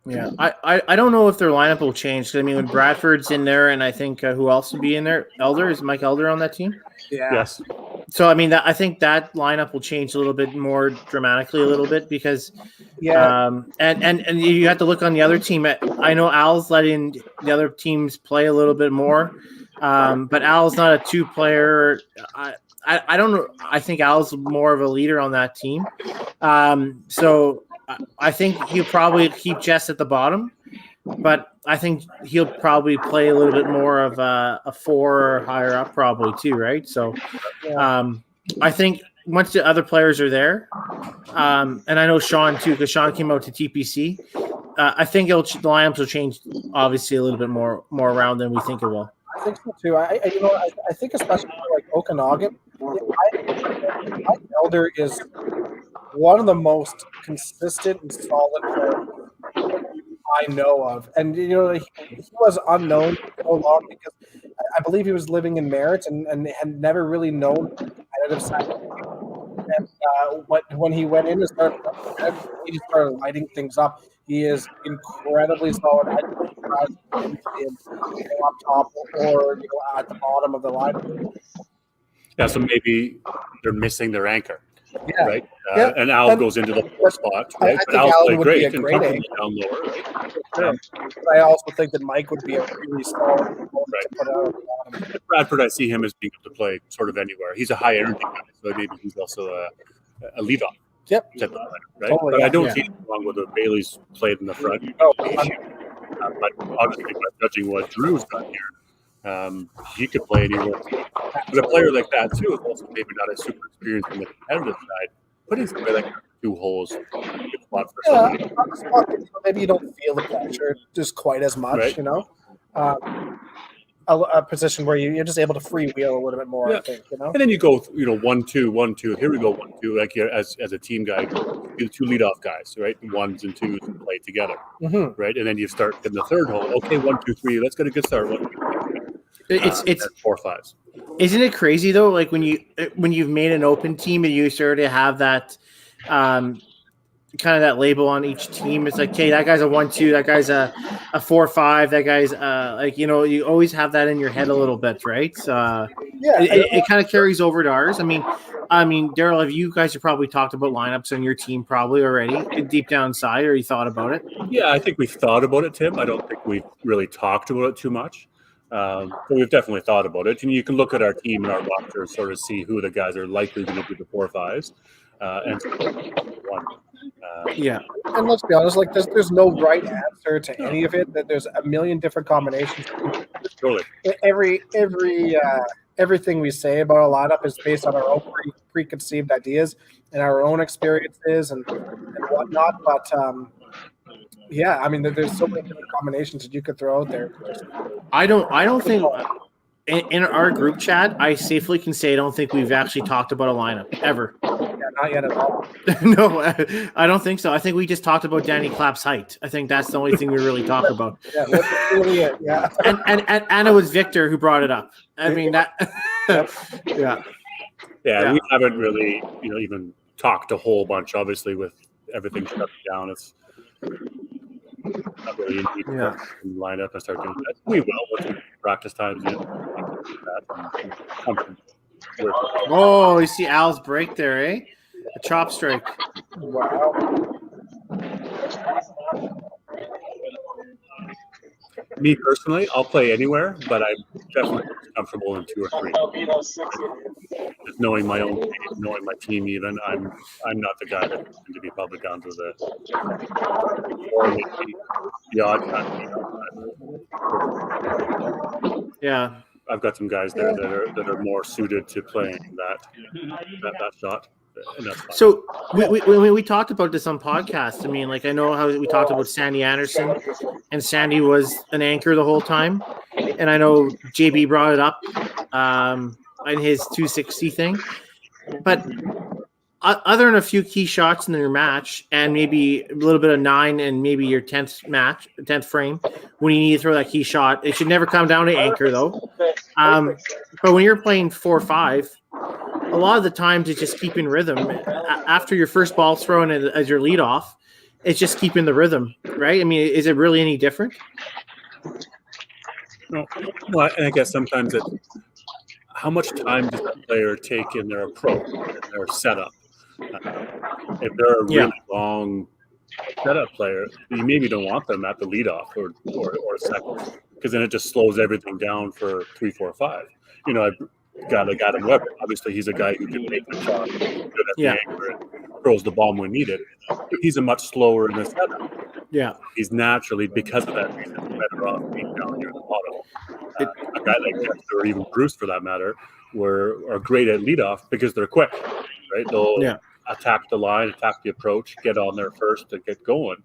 Yeah, I don't know if their lineup will change. I mean, when Bradford's in there, and I think who else would be in there? Is Mike Elder on that team? Yeah. Yes. So I mean, I think that lineup will change a little bit more dramatically, a little bit because, and you have to look on the other team. I know Al's letting the other teams play a little bit more, but Al's not a 2-player. I don't know. I think Al's more of a leader on that team. So I think he'll probably keep Jess at the bottom, but I think he'll probably play a little bit more of a 4 or higher up probably too, right? So I think once the other players are there, and I know Sean too, because Sean came out to TPC, I think the lineups will change obviously a little bit more around than we think it will. I think so too. I think especially for like Okanagan, Mike Elder is one of the most consistent and solid players I know of. And, he was unknown for so long because I believe he was living in Merritt and had never really known the competitive side. And when he went in and he just started lighting things up. He is incredibly solid. I don't surprised him up top or at the bottom of the line. Yeah, so maybe they're missing their anchor. Yeah. Right? And Al goes into the 4 spot, right? But Al played great and comfortably down lower, right? Sure. I also think that Mike would be a really solid opponent to put out. Bradford, I see him as being able to play sort of anywhere. He's a high energy guy, so maybe he's also a leadoff. Yep. type of player, right? Totally, but I don't yeah. see anything wrong with what Bailey's played in the front. Oh, But obviously, by judging what Drew's done here, he could play anywhere. But a player like that too is also maybe not as super experienced on the competitive side. Putting somebody like 2 holes, is a good spot for yeah, somebody, on the spot, maybe you don't feel the pressure just quite as much, Right. you know. A position where you're just able to freewheel a little bit more, Yeah. I think, you know. and then you go, 1-2, 1-2. Here we go, 1-2. Like here, as a team guy, the 2 leadoff guys, right? 1s and 2s play together, Mm-hmm. right? And then you start in the third hole. Okay, 1, 2, 3. Let's get a good start. 1, 2, 3. It's 4, 5s. Isn't it crazy though? Like when you've made an open team and you sort of have that kind of that label on each team. It's like, okay, that guy's a 1-2, that guy's a 4-5, that guy's like, you always have that in your head a little bit, right? Yeah, It kind of carries over to ours. I mean, Daryl, have you guys have probably talked about lineups on your team probably already deep down inside, or you thought about it? Yeah, I think we've thought about it, Tim. I don't think we've really talked about it too much. But we've definitely thought about it. And you can look at our team and our roster and sort of see who the guys are likely going to be the 4-5s. And 1. Yeah. and let's be honest, like there's no right answer to any of it. That there's a million different combinations. Totally. Everything we say about a lineup is based on our own preconceived ideas and our own experiences and whatnot. But yeah, I mean, there's so many different combinations that you could throw out there. I don't think in our group chat, I safely can say I don't think we've actually talked about a lineup ever. Yeah, not yet at all. No, I don't think so. I think we just talked about Danny Clapp's height. I think that's the only thing we really talk about. Yeah, that's really it. Yeah. And it was Victor who brought it up. I mean that. Yeah. Yeah, we haven't really, even talked a whole bunch. Obviously, with everything shut down, it's not really easy to line up and start doing that. We will with practice times. Oh, you see Al's break there, eh? A chop strike. Wow. Me personally, I'll play anywhere, but I'm definitely comfortable in 2 or 3. Just knowing my own team, knowing my team, even I'm not the guy that's going to be probably down to the or maybe the odd time. Yeah. I've got some guys there that are more suited to playing that shot. And that's fine. So we talked about this on podcasts. I mean, like I know how we talked about Sandy Anderson, and Sandy was an anchor the whole time, and I know JB brought it up in his 260 thing, but other than a few key shots in your match and maybe a little bit of 9 and maybe your 10th frame when you need to throw that key shot, it should never come down to anchor though. But when you're playing 4-5. A lot of the times it's just keeping rhythm. After your first ball thrown as your leadoff, it's just keeping the rhythm, right? I mean, is it really any different? No. Well, and I guess sometimes it's how much time does a player take in their approach, in their setup? If they're a really long setup player, you maybe don't want them at the leadoff or second, because then it just slows everything down for 3, 4, 5. Got like Adam Weber. Obviously, he's a guy who can make the shot, good at the anchor, and throws the bomb when needed. He's a much slower in the setup. Yeah, he's naturally, because of that reason, better off being down here in the bottom. A guy like Dexter or even Bruce, for that matter, are great at leadoff because they're quick, right? They'll attack the line, attack the approach, get on there first, and get going.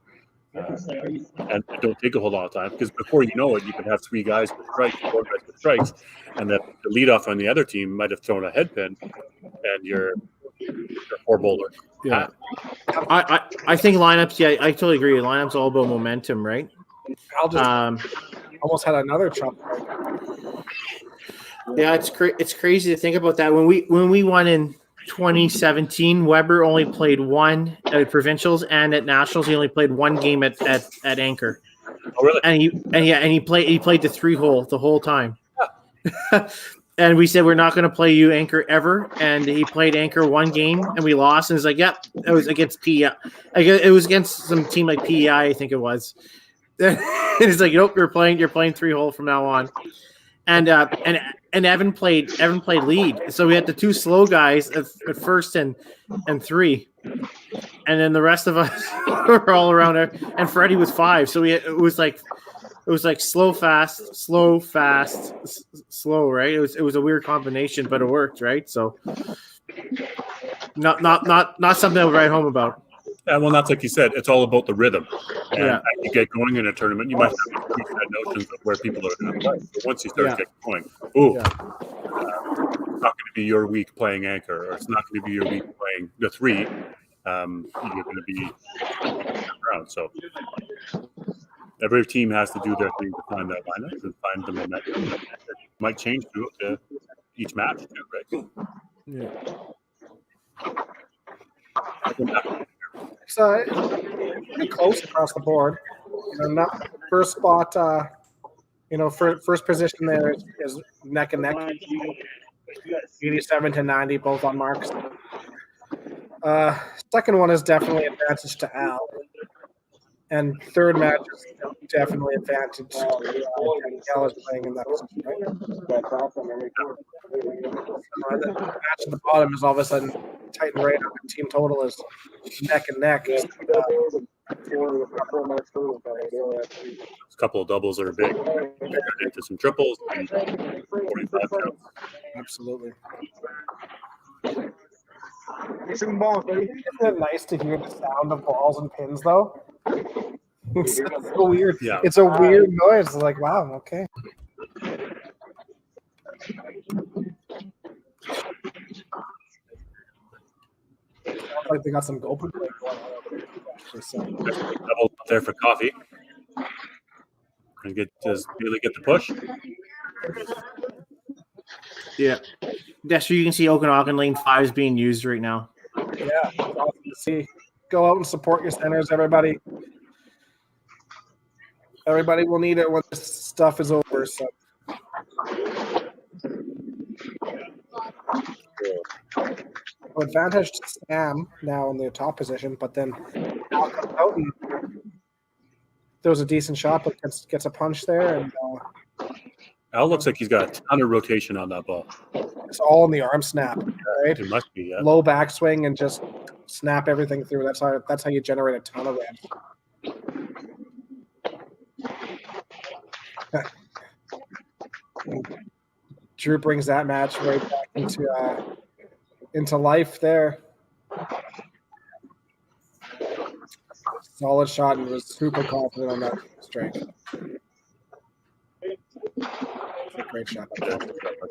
And it don't take a whole lot of time because before you know it, you can have 3 guys with strikes, 4 guys with strikes, and the leadoff on the other team might have thrown a head pin, and you're 4 bowler. Yeah, I think lineups. Yeah, I totally agree. Lineups all about momentum, right? I'll just almost had another chop. Yeah, it's crazy to think about that. When we won in 2017, Weber only played 1 at provincials, and at nationals he only played 1 game at anchor. Oh, really? And he played the 3-hole the whole time. And we said we're not going to play you anchor ever, and he played anchor 1 game, and we lost. And it's like, yep, it was against PEI. It was against some team like PEI, I think it was. And it's like, nope, you're playing 3-hole from now on. And Evan played lead, so we had the 2 slow guys at first and 3. and then the rest of us were all around there. And Freddie was 5, so it was like slow, fast, slow, fast, slow. Right? It was a weird combination, but it worked. Right? So not something I would write home about. Well, that's like you said. It's all about the rhythm. And Yeah. as you get going in a tournament, you might have preset notions of where people are going to play. But once you start getting going, it's not going to be your week playing anchor, or it's not going to be your week playing the 3. You're going to be around. So every team has to do their thing to find that lineup and find the momentum. It might change through each match too, right? Yeah. So pretty close across the board. Not first spot. First position there is neck and neck. 87 to 90, both on marks. Second one is definitely advantage to Al, and third match is definitely advantage. Al is playing in that position, right? The match at the bottom is all of a sudden tightened right up, and team total is neck and neck. A couple of doubles that are big, into some triples, and 45 counts. Absolutely. Isn't it nice to hear the sound of balls and pins, though? It's so weird. Yeah. It's a weird noise. It's like, wow, okay. Sounds like they got some open play going on. Double up there for coffee. And really get the push. Yeah. That's where you can see Okanagan Lane 5 is being used right now. Yeah, it's awesome to see. Go out and support your centers, everybody. Everybody will need it when this stuff is over. So. Advantage to Sam now in the top position, but then Al comes out and throws a decent shot, but gets a punch there, and Al looks like he's got a ton of rotation on that ball. it's all in the arm snap, right? It must be, yeah. Low backswing and just snap everything through. That's how you generate a ton of ramp. Drew brings that match right back into life there. Solid shot and was super confident on that strike. Great shot.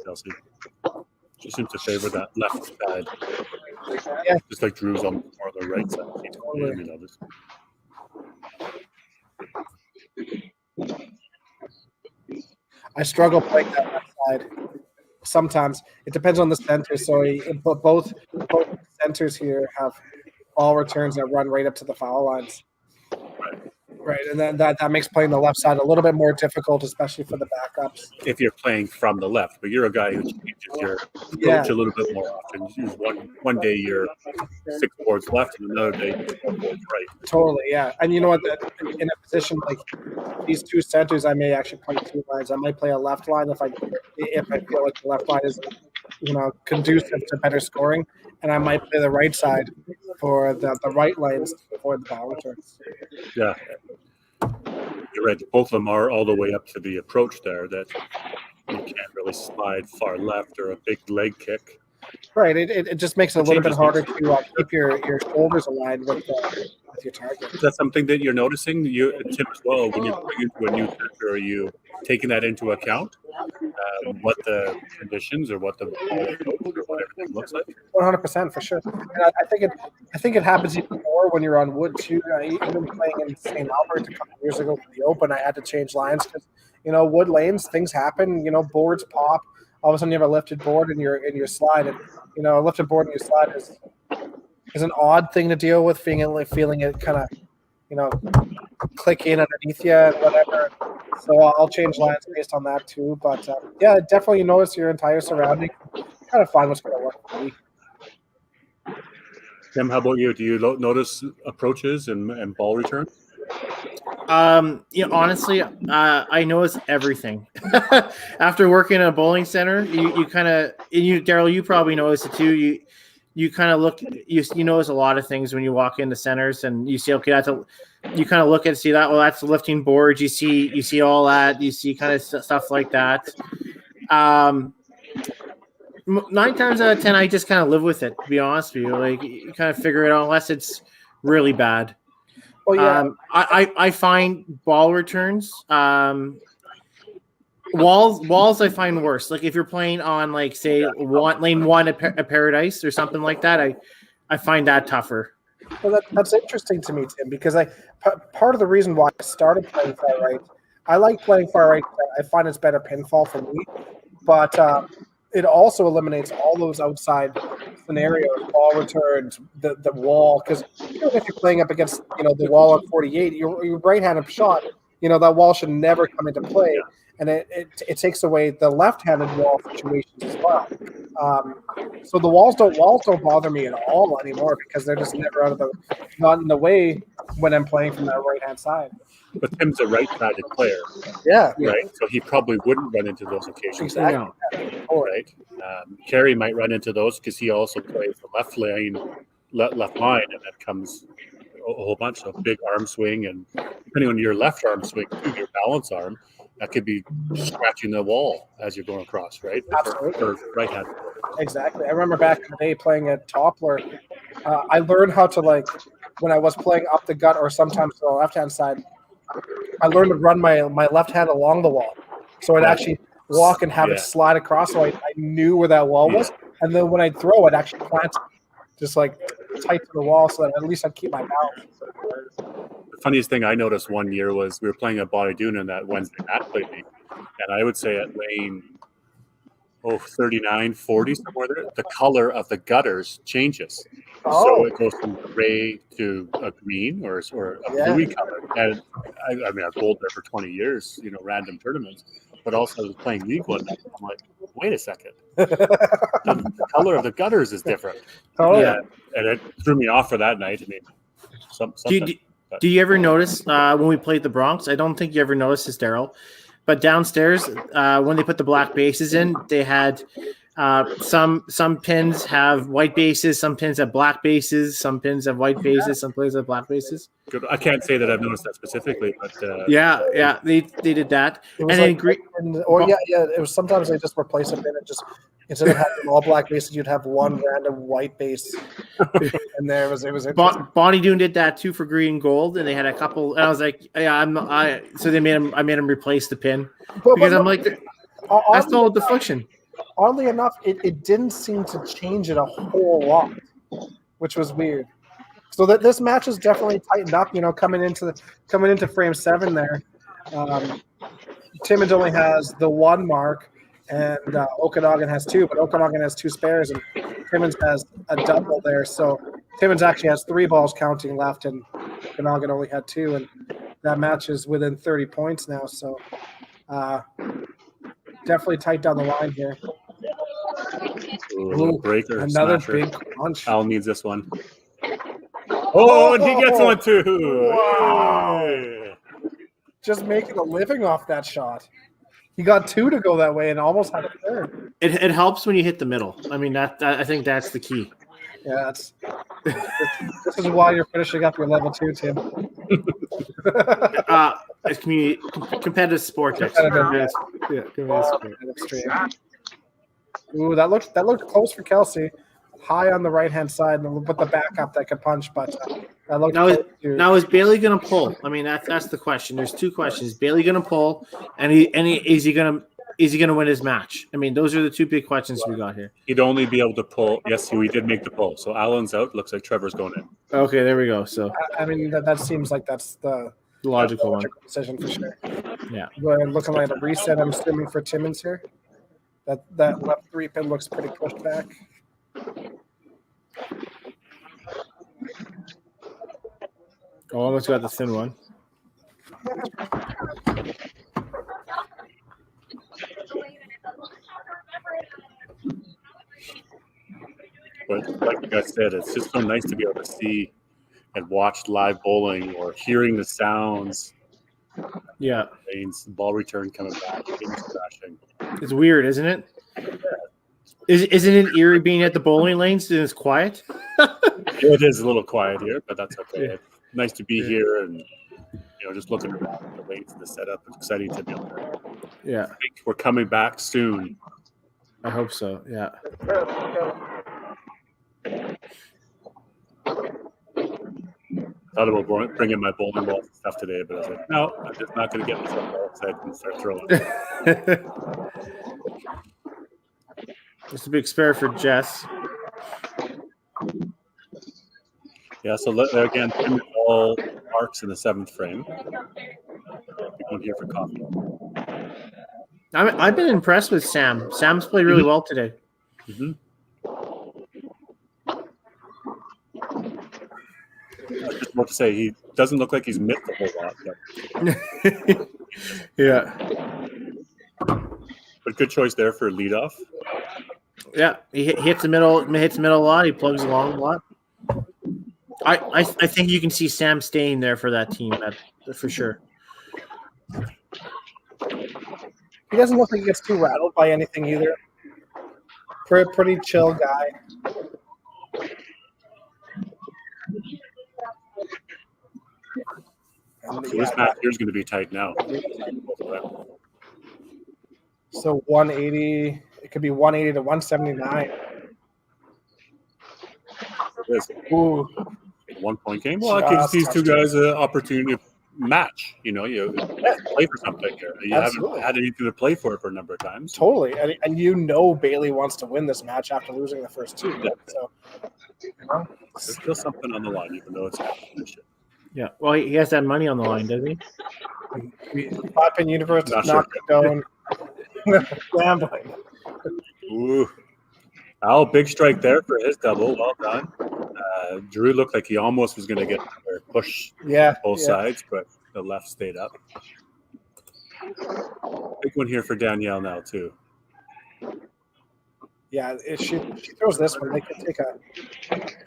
Chelsea. She seems to favor that left side. Yeah. Just like Drew's on more of the right side. I struggle playing that left side. Sometimes it depends on the center. So both centers here have ball returns that run right up to the foul lines. Right, and then that makes playing the left side a little bit more difficult, especially for the backups. If you're playing from the left, but you're a guy who changes your approach a little bit more often. You use one day you're 6 boards left, and another day you're 4 boards right. Totally, yeah. And you know what? In a position like these two centers, I may actually play 2 lines. I might play a left line if I feel like the left line is conducive to better scoring, and I might play the right side for the right lanes for the ball returns. Yeah. You're right. Both of them are all the way up to the approach there that you can't really slide far left or a big leg kick. Right. It just makes it a little bit harder to keep your shoulders aligned with your target. Is that something that you're noticing, Tim, as well, when you're going into a new center? Are you taking that into account? What the conditions or what the what everything looks like? 100% for sure. And I think it happens even more when you're on wood too. Even playing in St. Albert a couple of years ago for the Open, I had to change lines because wood lanes, things happen. Boards pop. All of a sudden, you have a lifted board in your slide, and a lifted board in your slide is an odd thing to deal with. Feeling it kind of click in underneath you and whatever. So I'll change lines based on that too. But definitely notice your entire surrounding. Kind of find what's going to work for me. Tim, how about you? Do you notice approaches and ball return? Honestly, I notice everything. After working in a bowling center, you kind of, Daryl, you probably notice it too. you kind of look, you notice a lot of things when you walk into centers, and you see, okay, you kind of look and see that, well, that's the lifting board. You see all that. You see kind of stuff like that. 9 times out of 10, I just kind of live with it, to be honest with you. Like, you kind of figure it out unless it's really bad. Well, yeah. I find ball returns, walls I find worse. Like, if you're playing on, like, say, lane 1 at Paradise or something like that, I find that tougher. Well, that's interesting to me, Tim, because part of the reason why I started playing far right, I like playing far right. I find it's better pinfall for me, but it also eliminates all those outside scenarios, ball returns, the wall. Because even if you're playing up against the wall on 48, your right-handed shot, that wall should never come into play, and it takes away the left-handed wall situations as well. So the walls don't bother me at all anymore because they're just never not in the way when I'm playing from that right-hand side. But Tim's a right-sided player. Yeah. Right. So he probably wouldn't run into those occasions. Exactly. Right. Kerry might run into those because he also plays the left line, and that comes a whole bunch of big arm swing, and depending on your left arm swing, your balance arm, that could be scratching the wall as you're going across, right? Absolutely. Or right hand. Exactly. I remember back in the day playing at Toppler, I learned how to, when I was playing up the gut or sometimes the left-hand side, I learned to run my left hand along the wall. So I'd actually walk and have it slide across so I knew where that wall was. And then when I'd throw it, actually plant just tight to the wall so that at least I'd keep my balance. The funniest thing I noticed one year was we were playing at Body in that Wednesday night league, and I would say at lane 39, 40, somewhere there, the color of the gutters changes. So it goes from gray to a green or a bluey color. And I've bowled there for 20 years, random tournaments, but also I was playing league one night. I'm like, wait a second. The color of the gutters is different. And it threw me off for that night. I mean, something. Do you ever notice when we played the Bronx? I don't think you ever noticed this, Daryl. But downstairs, when they put the black bases in, they had some pins have white bases, some pins have black bases, some pins have white bases, some pins have black bases. Good. I can't say that I've noticed that specifically, but they did that. It was it was sometimes they just replace a pin and just instead of having all black bases, you'd have one random white base. And it was Bonnie Doon did that too for green and gold, and they had a couple. And I was like, so they made him. I made him replace the pin because I'm like, I followed the function. Oddly enough, it didn't seem to change it a whole lot, which was weird. So that this match is definitely tightened up. Coming into frame 7 there, Timmins only has the 1 mark, and Okanagan has 2, but Okanagan has 2 spares, and Timmins has a double there. So Timmins actually has 3 balls counting left, and Okanagan only had 2, and that match is within 30 points now. So definitely tight down the line here. Ooh, breaker, another smasher. Big punch. Al needs this one. Oh, and he gets one too. Wow. Just making a living off that shot. He got 2 to go that way and almost had a third. It helps when you hit the middle. I mean, I think that's the key. Yeah, this is why you're finishing up your level 2, Tim. It's competitive sport. Competitive stream. Ooh, that looked close for Kelsey. High on the right-hand side, and with the backup that could punch, but that looked now is Bailey going to pull? I mean, that's the question. There's 2 questions. Is Bailey going to pull, and is he going to win his match? I mean, those are the 2 big questions we got here. He'd only be able to pull. Yes, we did make the pull. So Alan's out. Looks like Trevor's going in. Okay, there we go. So I mean, that seems like that's the logical one decision for sure. Yeah. Looking like a reset, I'm assuming for Timmins here. That left 3 pin looks pretty pushed back. Almost got the thin one. But like I said, it's just so nice to be able to see and watch live bowling or hearing the sounds. Yeah. Ball return coming back, things crashing. It's weird, isn't it? Yeah. Isn't it eerie being at the bowling lanes and it's quiet? It is a little quiet here, but that's okay. It's nice to be here and just looking around the lanes and the setup. It's exciting to be able to. Yeah, I think we're coming back soon. I hope so. Yeah. Thought about bringing my bowling balls and stuff today, but I was like, no, I'm just not going to get myself all excited and start throwing. It's a big spare for Jess. Yeah, so again, Tim and all marks in the 7th frame. Big one here for coffee. I've been impressed with Sam. Sam's played really well today. Mm-hmm. I was just about to say, he doesn't look like he's missed a whole lot. But Yeah. But good choice there for leadoff. Yeah, he hits the middle a lot. He plugs along a lot. I think you can see Sam staying there for that team, for sure. He doesn't look like he gets too rattled by anything either. Pretty chill guy. So this match here is going to be tight now. So 180, it could be 180 to 179. Ooh. 1 point game. Well, it gives these two guys an opportunity to match. You play for something here. You haven't had anything to play for a number of times. Totally. And Bailey wants to win this match after losing the first two. Yeah. So, there's still something on the line, even though it's competition. Yeah. Well, he has that money on the line, doesn't he? Pop-in Universe does not condone gambling. Ooh. Al, big strike there for his double. Well done. Drew looked like he almost was going to get a push both sides, but the left stayed up. Big one here for Danielle now, too. Yeah, if she throws this one, they can take a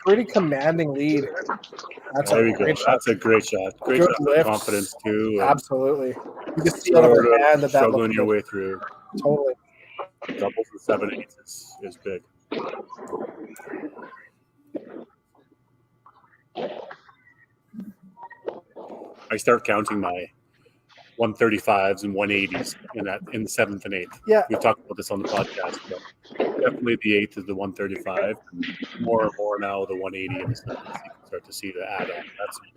pretty commanding lead. There you go. That's a great shot. Great shot for confidence, too. Absolutely. You can see out of her hand that struggling your way through. Totally. Doubles and 7/8 is big. I start counting my 135s and 180s in the 7th and 8th. Yeah, we've talked about this on the podcast, but definitely the 8th is the 135. More and more now the 180 in the 7th. You can start to see the add-on.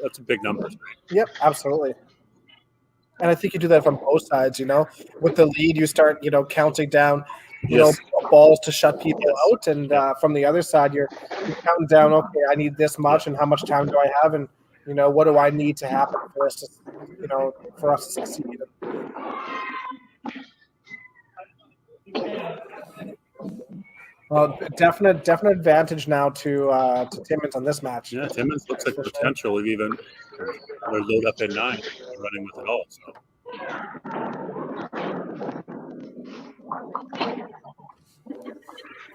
That's big numbers, right? Yep, absolutely. And I think you do that from both sides. With the lead, you start counting down. Balls to shut people out, and from the other side, you're counting down. Okay, I need this much, and how much time do I have, and what do I need to happen for us to, for us to succeed. Well, definite advantage now to Timmins on this match. Yeah, Timmins looks like potential of even load up at 9 and running with it all. So.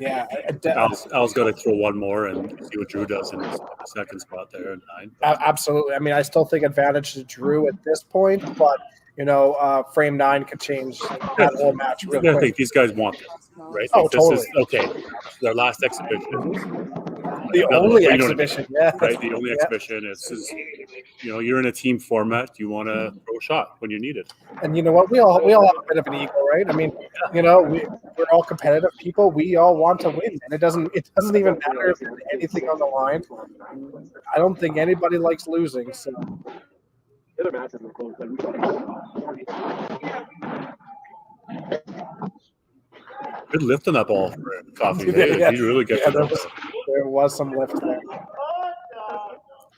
Yeah, Al's got to throw one more and see what Drew does in the second spot there at 9. Absolutely. I mean, I still think advantage to Drew at this point, but frame 9 could change that whole match real quick. I think these guys want this, right? Oh, totally. This is okay. Their last exhibition. The only exhibition, right? The only exhibition is you're in a team format. You want to throw a shot when you need it. And you know what? We all have a bit of an ego, right? I mean, we're all competitive people. We all want to win, and it doesn't even matter if there's anything on the line. I don't think anybody likes losing. So. The other matches were close. Good lift on that ball for Coffee. He really gets it. There was some lift there.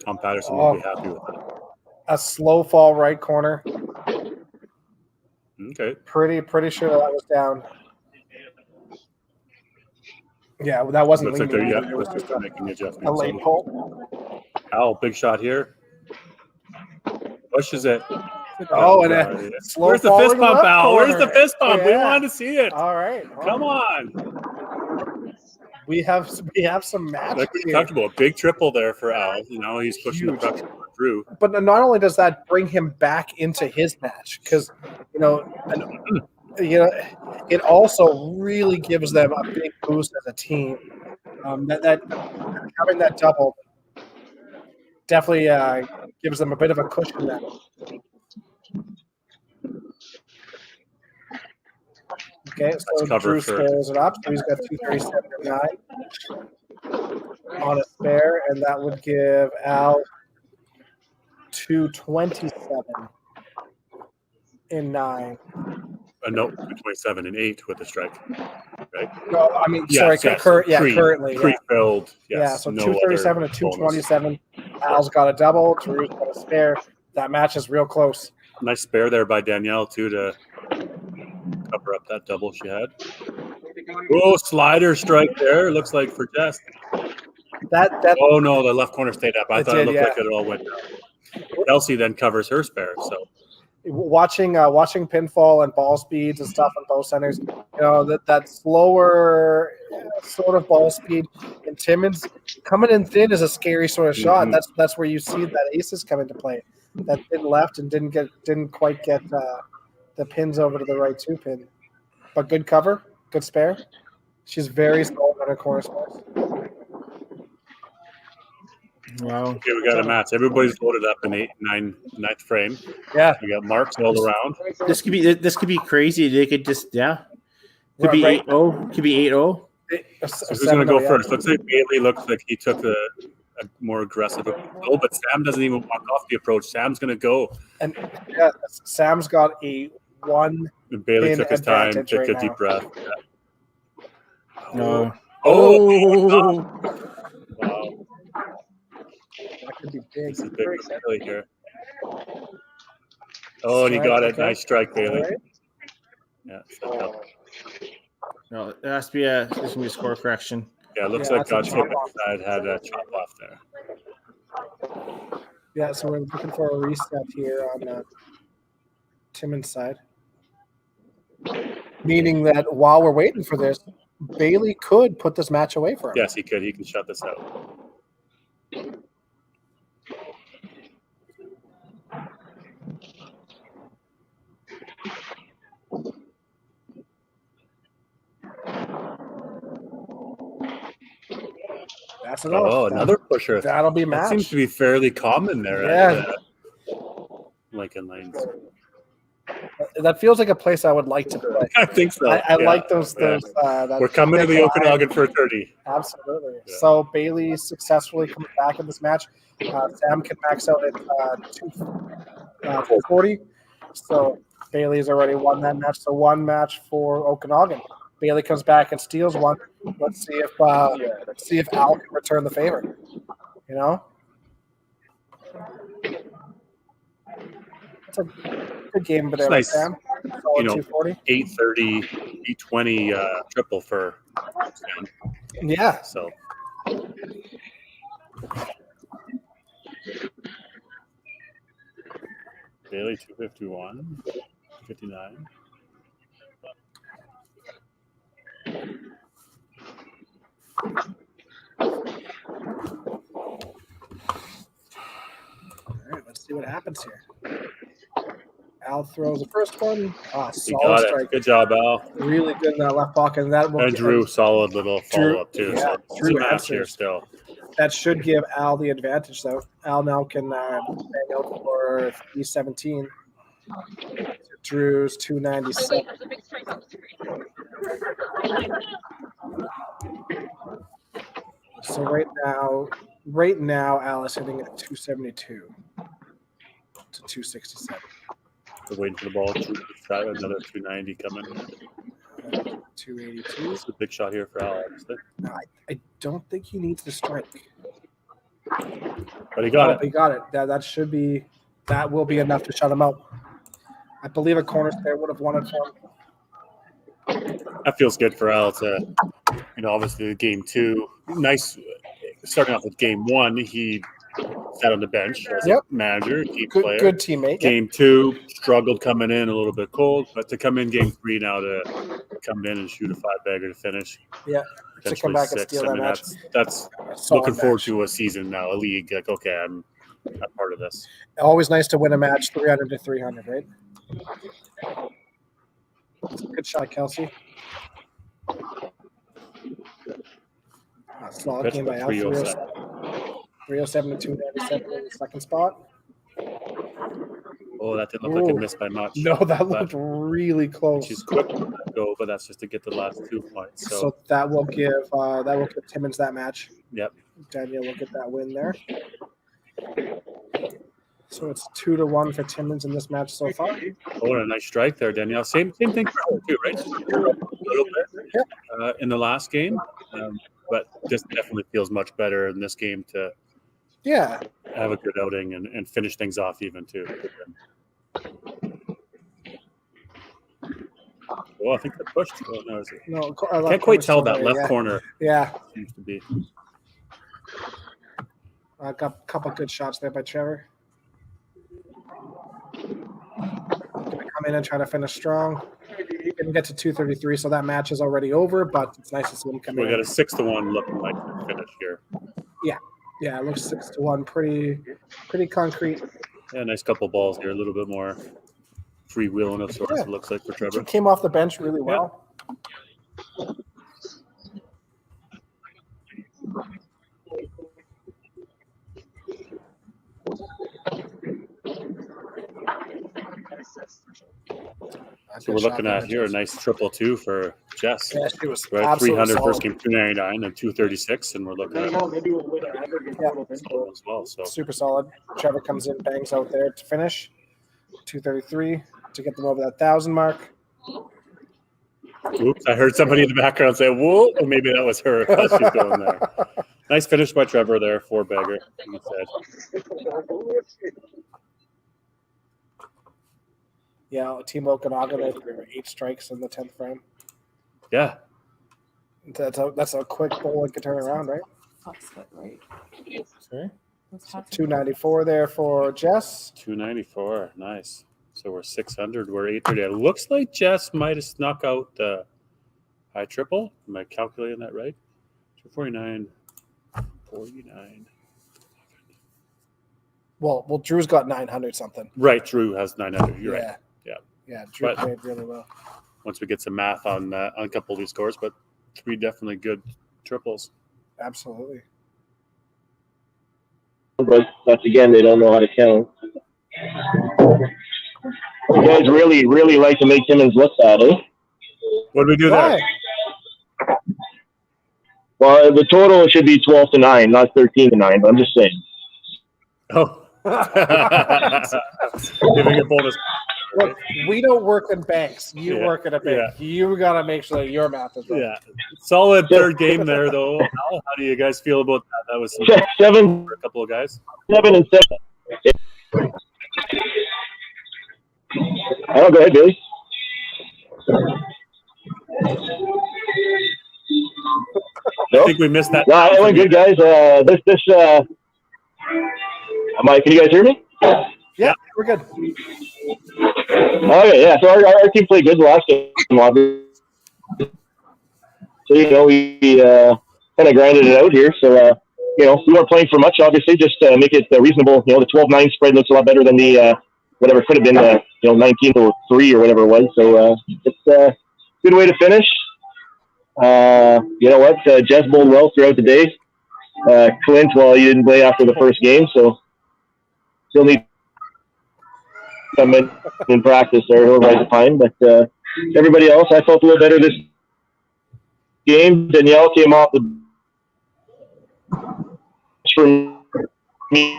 Tom Patterson will be happy with that. A slow fall right corner. Okay. Pretty sure that was down. Yeah, that wasn't leaning. It was just making adjustments. A late pull. Al, big shot here. Pushes it. And a slow. Where's the fist pump, Al? Where's the fist pump? Yeah. We want to see it. All right. Come on. We have some matches. Like we talked about, a big triple there for Al. He's pushing the pressure for Drew. But not only does that bring him back into his match, because it also really gives them a big boost as a team. That having that double definitely gives them a bit of a cushion there. Okay, so Drew scrolls it up. So he's got 237.9 on a spare, and that would give Al 227 in 9. No, 227 and 8 with the strike. Right? No, I mean, sorry, currently. Pre-filled. Yeah, so 237 to 227. Al's got a double. Drew's got a spare. That match is real close. Nice spare there by Danielle, too, to cover up that double she had. Oh, slider strike there. Looks like for Jess. Oh, no, the left corner stayed up. I thought it looked like it all went down. Kelsey then covers her spare, so. Watching pinfall and ball speeds and stuff on both centers, that slower sort of ball speed in Timmins coming in thin is a scary sort of shot. That's where you see that aces come into play. That thin left and didn't quite get the pins over to the right 2 pin, but good cover, good spare. She's very slow on her corner spares. Wow. Okay, we got a match. Everybody's loaded up in ninth frame. Yeah. We got marks all around. This could be crazy. They could just Could be 8-0. Could be 8-0. So who's going to go first? Looks like Bailey looks like he took a more aggressive approach, but Sam doesn't even walk off the approach. Sam's going to go. And Sam's got a 1. And Bailey took his time, took a deep breath. Yeah. No. Oh. Wow. That could be big. This is big for Bailey here. Oh, and he got it. Okay. Nice strike, Bailey. Right. Yeah. No, there has to be there's going to be a score correction. Yeah, it looks like God's side had a chop off there. Yeah, so we're looking for a reset here on Timmins' side. Meaning that while we're waiting for this, Bailey could put this match away for him. Yes, he could. He can shut this out. That's enough. Oh, another pusher. That'll be match. That seems to be fairly common there. Yeah. Lincoln Lanes. That feels like a place I would like to play. I think so. I like those. We're coming to the Okanagan for 30. Absolutely. Yeah. So Bailey successfully comes back in this match. Sam can max out at 240. So Bailey's already won that match. So 1 match for Okanagan. Bailey comes back and steals 1. Let's see if Al can return the favor. It's a good game, but nice. Sam. 240. 830, 820 triple for Sam. Yeah. So. Bailey 251, 59. All right, let's see what happens here. Al throws the first one. Solid strike. Good job, Al. Really good in that left pocket. And Drew, solid little follow-up, too. Yeah, so Drew match here still. That should give Al the advantage, though. Al now can hang out for 317. Drew's 297. So right now, Al is hitting at 272 to 267. We're waiting for the ball. Another 290 coming. 282. It's a big shot here for Al. I don't think he needs to strike. But he got it. He got it. That will be enough to shut him out. I believe a corner spare would have won it for him. That feels good for Al to, obviously game 2. Nice starting off with game 1. He sat on the bench as a manager, key player. Good teammate. Game 2, struggled coming in a little bit cold, but to come in game 3 now to come in and shoot a 5-bagger to finish. Yeah. To come back 6. And steal that match. That's looking forward to a season now, a league. Like, okay, I'm part of this. Always nice to win a match 300 to 300, right? Good shot, Kelsey. Solid game by Al. 307 to 297 in the second spot. Oh, that didn't look like a miss by much. No, that looked really close. She's quick to go, but that's just to get the last 2 points. So that will give Timmins that match. Yep. Danielle will get that win there. So it's 2-1 for Timmins in this match so far. Oh, and a nice strike there, Danielle. Same thing for her too, right? A little bit in the last game, but just definitely feels much better in this game to have a good outing and finish things off even too. Oh, I think they pushed. Oh, no, is it? No, I can't quite tell that left corner. Yeah. Seems to be. I got a couple good shots there by Trevor. Gonna come in and try to finish strong. Didn't get to 233, so that match is already over, but it's nice to see him come in. We got a 6-1 looking like finish here. Yeah, it looks 6-1. Pretty concrete. Yeah, nice couple balls here. A little bit more freewheeling of sorts, it looks like, for Trevor. He came off the bench really well. So we're looking at here a nice 222 for Jess. Yeah, she was right, 300 solid. first game, 299 and 236, and we're looking at as well. So super solid. Trevor comes in, bangs out there to finish. 233 to get them over that 1,000 mark. Oops, I heard somebody in the background say, whoa, or maybe that was her as she's going there. Nice finish by Trevor there, 4-bagger, he said. Yeah, Team Okanagan, they were 8 strikes in the 10th frame. Yeah. That's a quick bowl that can turn around, right? Right. Sorry? 294 there for Jess. 294, nice. So we're 600, we're 830. It looks like Jess might have snuck out the high triple. Am I calculating that right? 249, 49. Well, Drew's got 900 something. Right, Drew has 900. You're right. Yeah, Drew played really well. Once we get some math on a couple of these scores, but 3 definitely good triples. Absolutely. But that's again, they don't know how to count. You guys really, really like to make Timmins look bad, eh? What do we do there? Well, the total should be 12-9, not 13-9. But I'm just saying. Oh, giving a bonus. Look, we don't work in banks. You work at a bank. Yeah. You got to make sure that your math is right. Yeah, solid third game there, though. Al, how do you guys feel about that? That was some 7 for a couple of guys. 7 and 7. Oh, go ahead, Billy. I think we missed that. No, it went good, guys. Can you guys hear me? Yeah, we're good. Okay, yeah. So our team played good the last game. So, we kind of grinded it out here. So, we weren't playing for much, obviously, just to make it reasonable. The 12-9 spread looks a lot better than the whatever could have been, 19-3 or whatever it was. So, it's a good way to finish. You know what? Jess bowled well throughout the day. Clint, well, you didn't play after the first game, so still need to come in practice there. He'll write the time. But everybody else, I felt a little better this game. Danielle came off the for me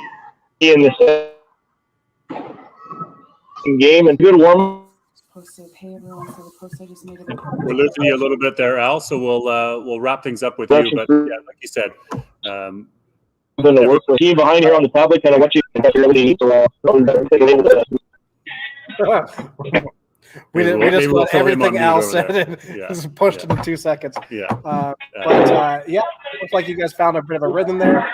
in the second game and good warm. We're losing you a little bit there, Al. So we'll wrap things up with you. But yeah, like you said, I'm going to work with the team behind here on the tablet, kind of what you really need to. We just got everything else and just pushed it in 2 seconds. Yeah. But looks like you guys found a bit of a rhythm there.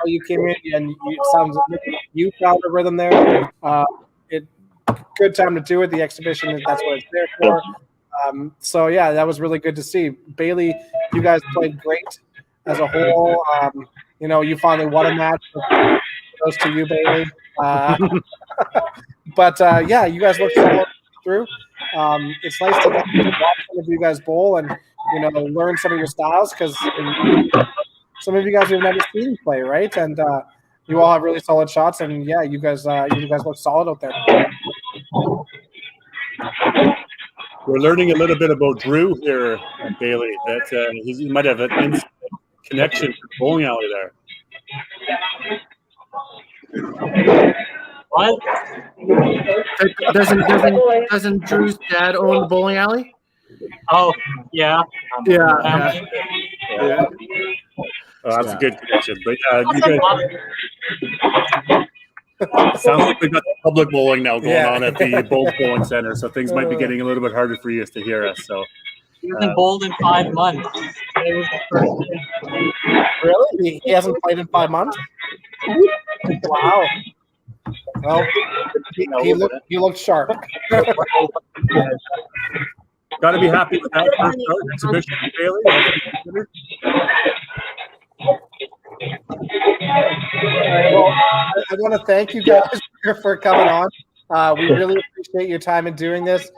You came in and it sounds like you found a rhythm there. Good time to do it. The exhibition, that's what it's there for. So yeah, that was really good to see. Bailey, you guys played great as a whole. You finally won a match. Goes to you, Bailey. But you guys looked solid through. It's nice to watch some of you guys bowl and learn some of your styles because some of you guys have never seen play, right? And you all have really solid shots, and yeah, you guys look solid out there. We're learning a little bit about Drew here, Bailey. That he might have an instant connection to the bowling alley there. What? Doesn't Drew's dad own the bowling alley? Oh, yeah. Yeah. Oh, that's a good connection. But you guys, sounds like we've got the public bowling now going on at the Bold Bowling Center, so things might be getting a little bit harder for you to hear us. So He hasn't bowled in 5 months. It was the first day. Really? He hasn't played in 5 months? Wow. Well, he looked sharp. got to be happy with that first start exhibition, Bailey. All right, well, I want to thank you guys for coming on. We really appreciate your time in doing this.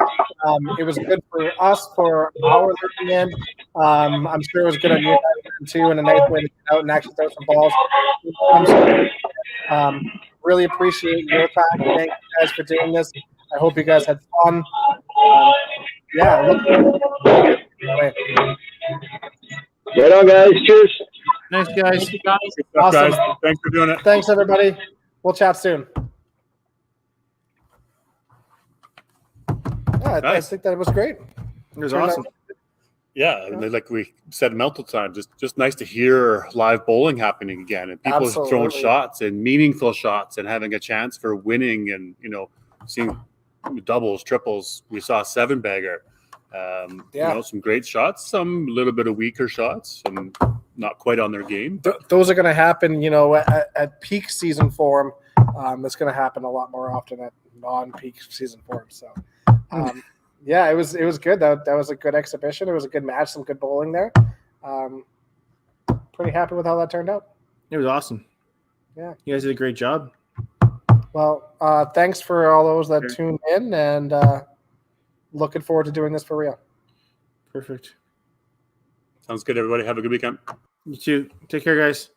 It was good for us, for our learning end. I'm sure it was good on you guys too, and a nice way to get out and actually throw some balls. Really appreciate your time. Thank you guys for doing this. I hope you guys had fun. Right on, guys. Cheers. Nice, guys. Awesome. Guys, thanks for doing it. Thanks, everybody. We'll chat soon. Yeah, I Nice. think that was great. It was awesome. Yeah, and like we said multiple times, just nice to hear live bowling happening again, and people throwing Absolutely. shots and meaningful shots and having a chance for winning, and seeing doubles, triples. We saw a 7-bagger. Some great shots, some a little bit of weaker shots, some not quite on their game. Those are going to happen, at peak season form. It's going to happen a lot more often at non-peak season form. So, it was good. That was a good exhibition. It was a good match, some good bowling there. Pretty happy with how that turned out. It was awesome. Yeah. You guys did a great job. Well, thanks for all those that tuned in, and looking forward to doing this for real. Perfect. Sounds good, everybody. Have a good weekend. You too. Take care, guys.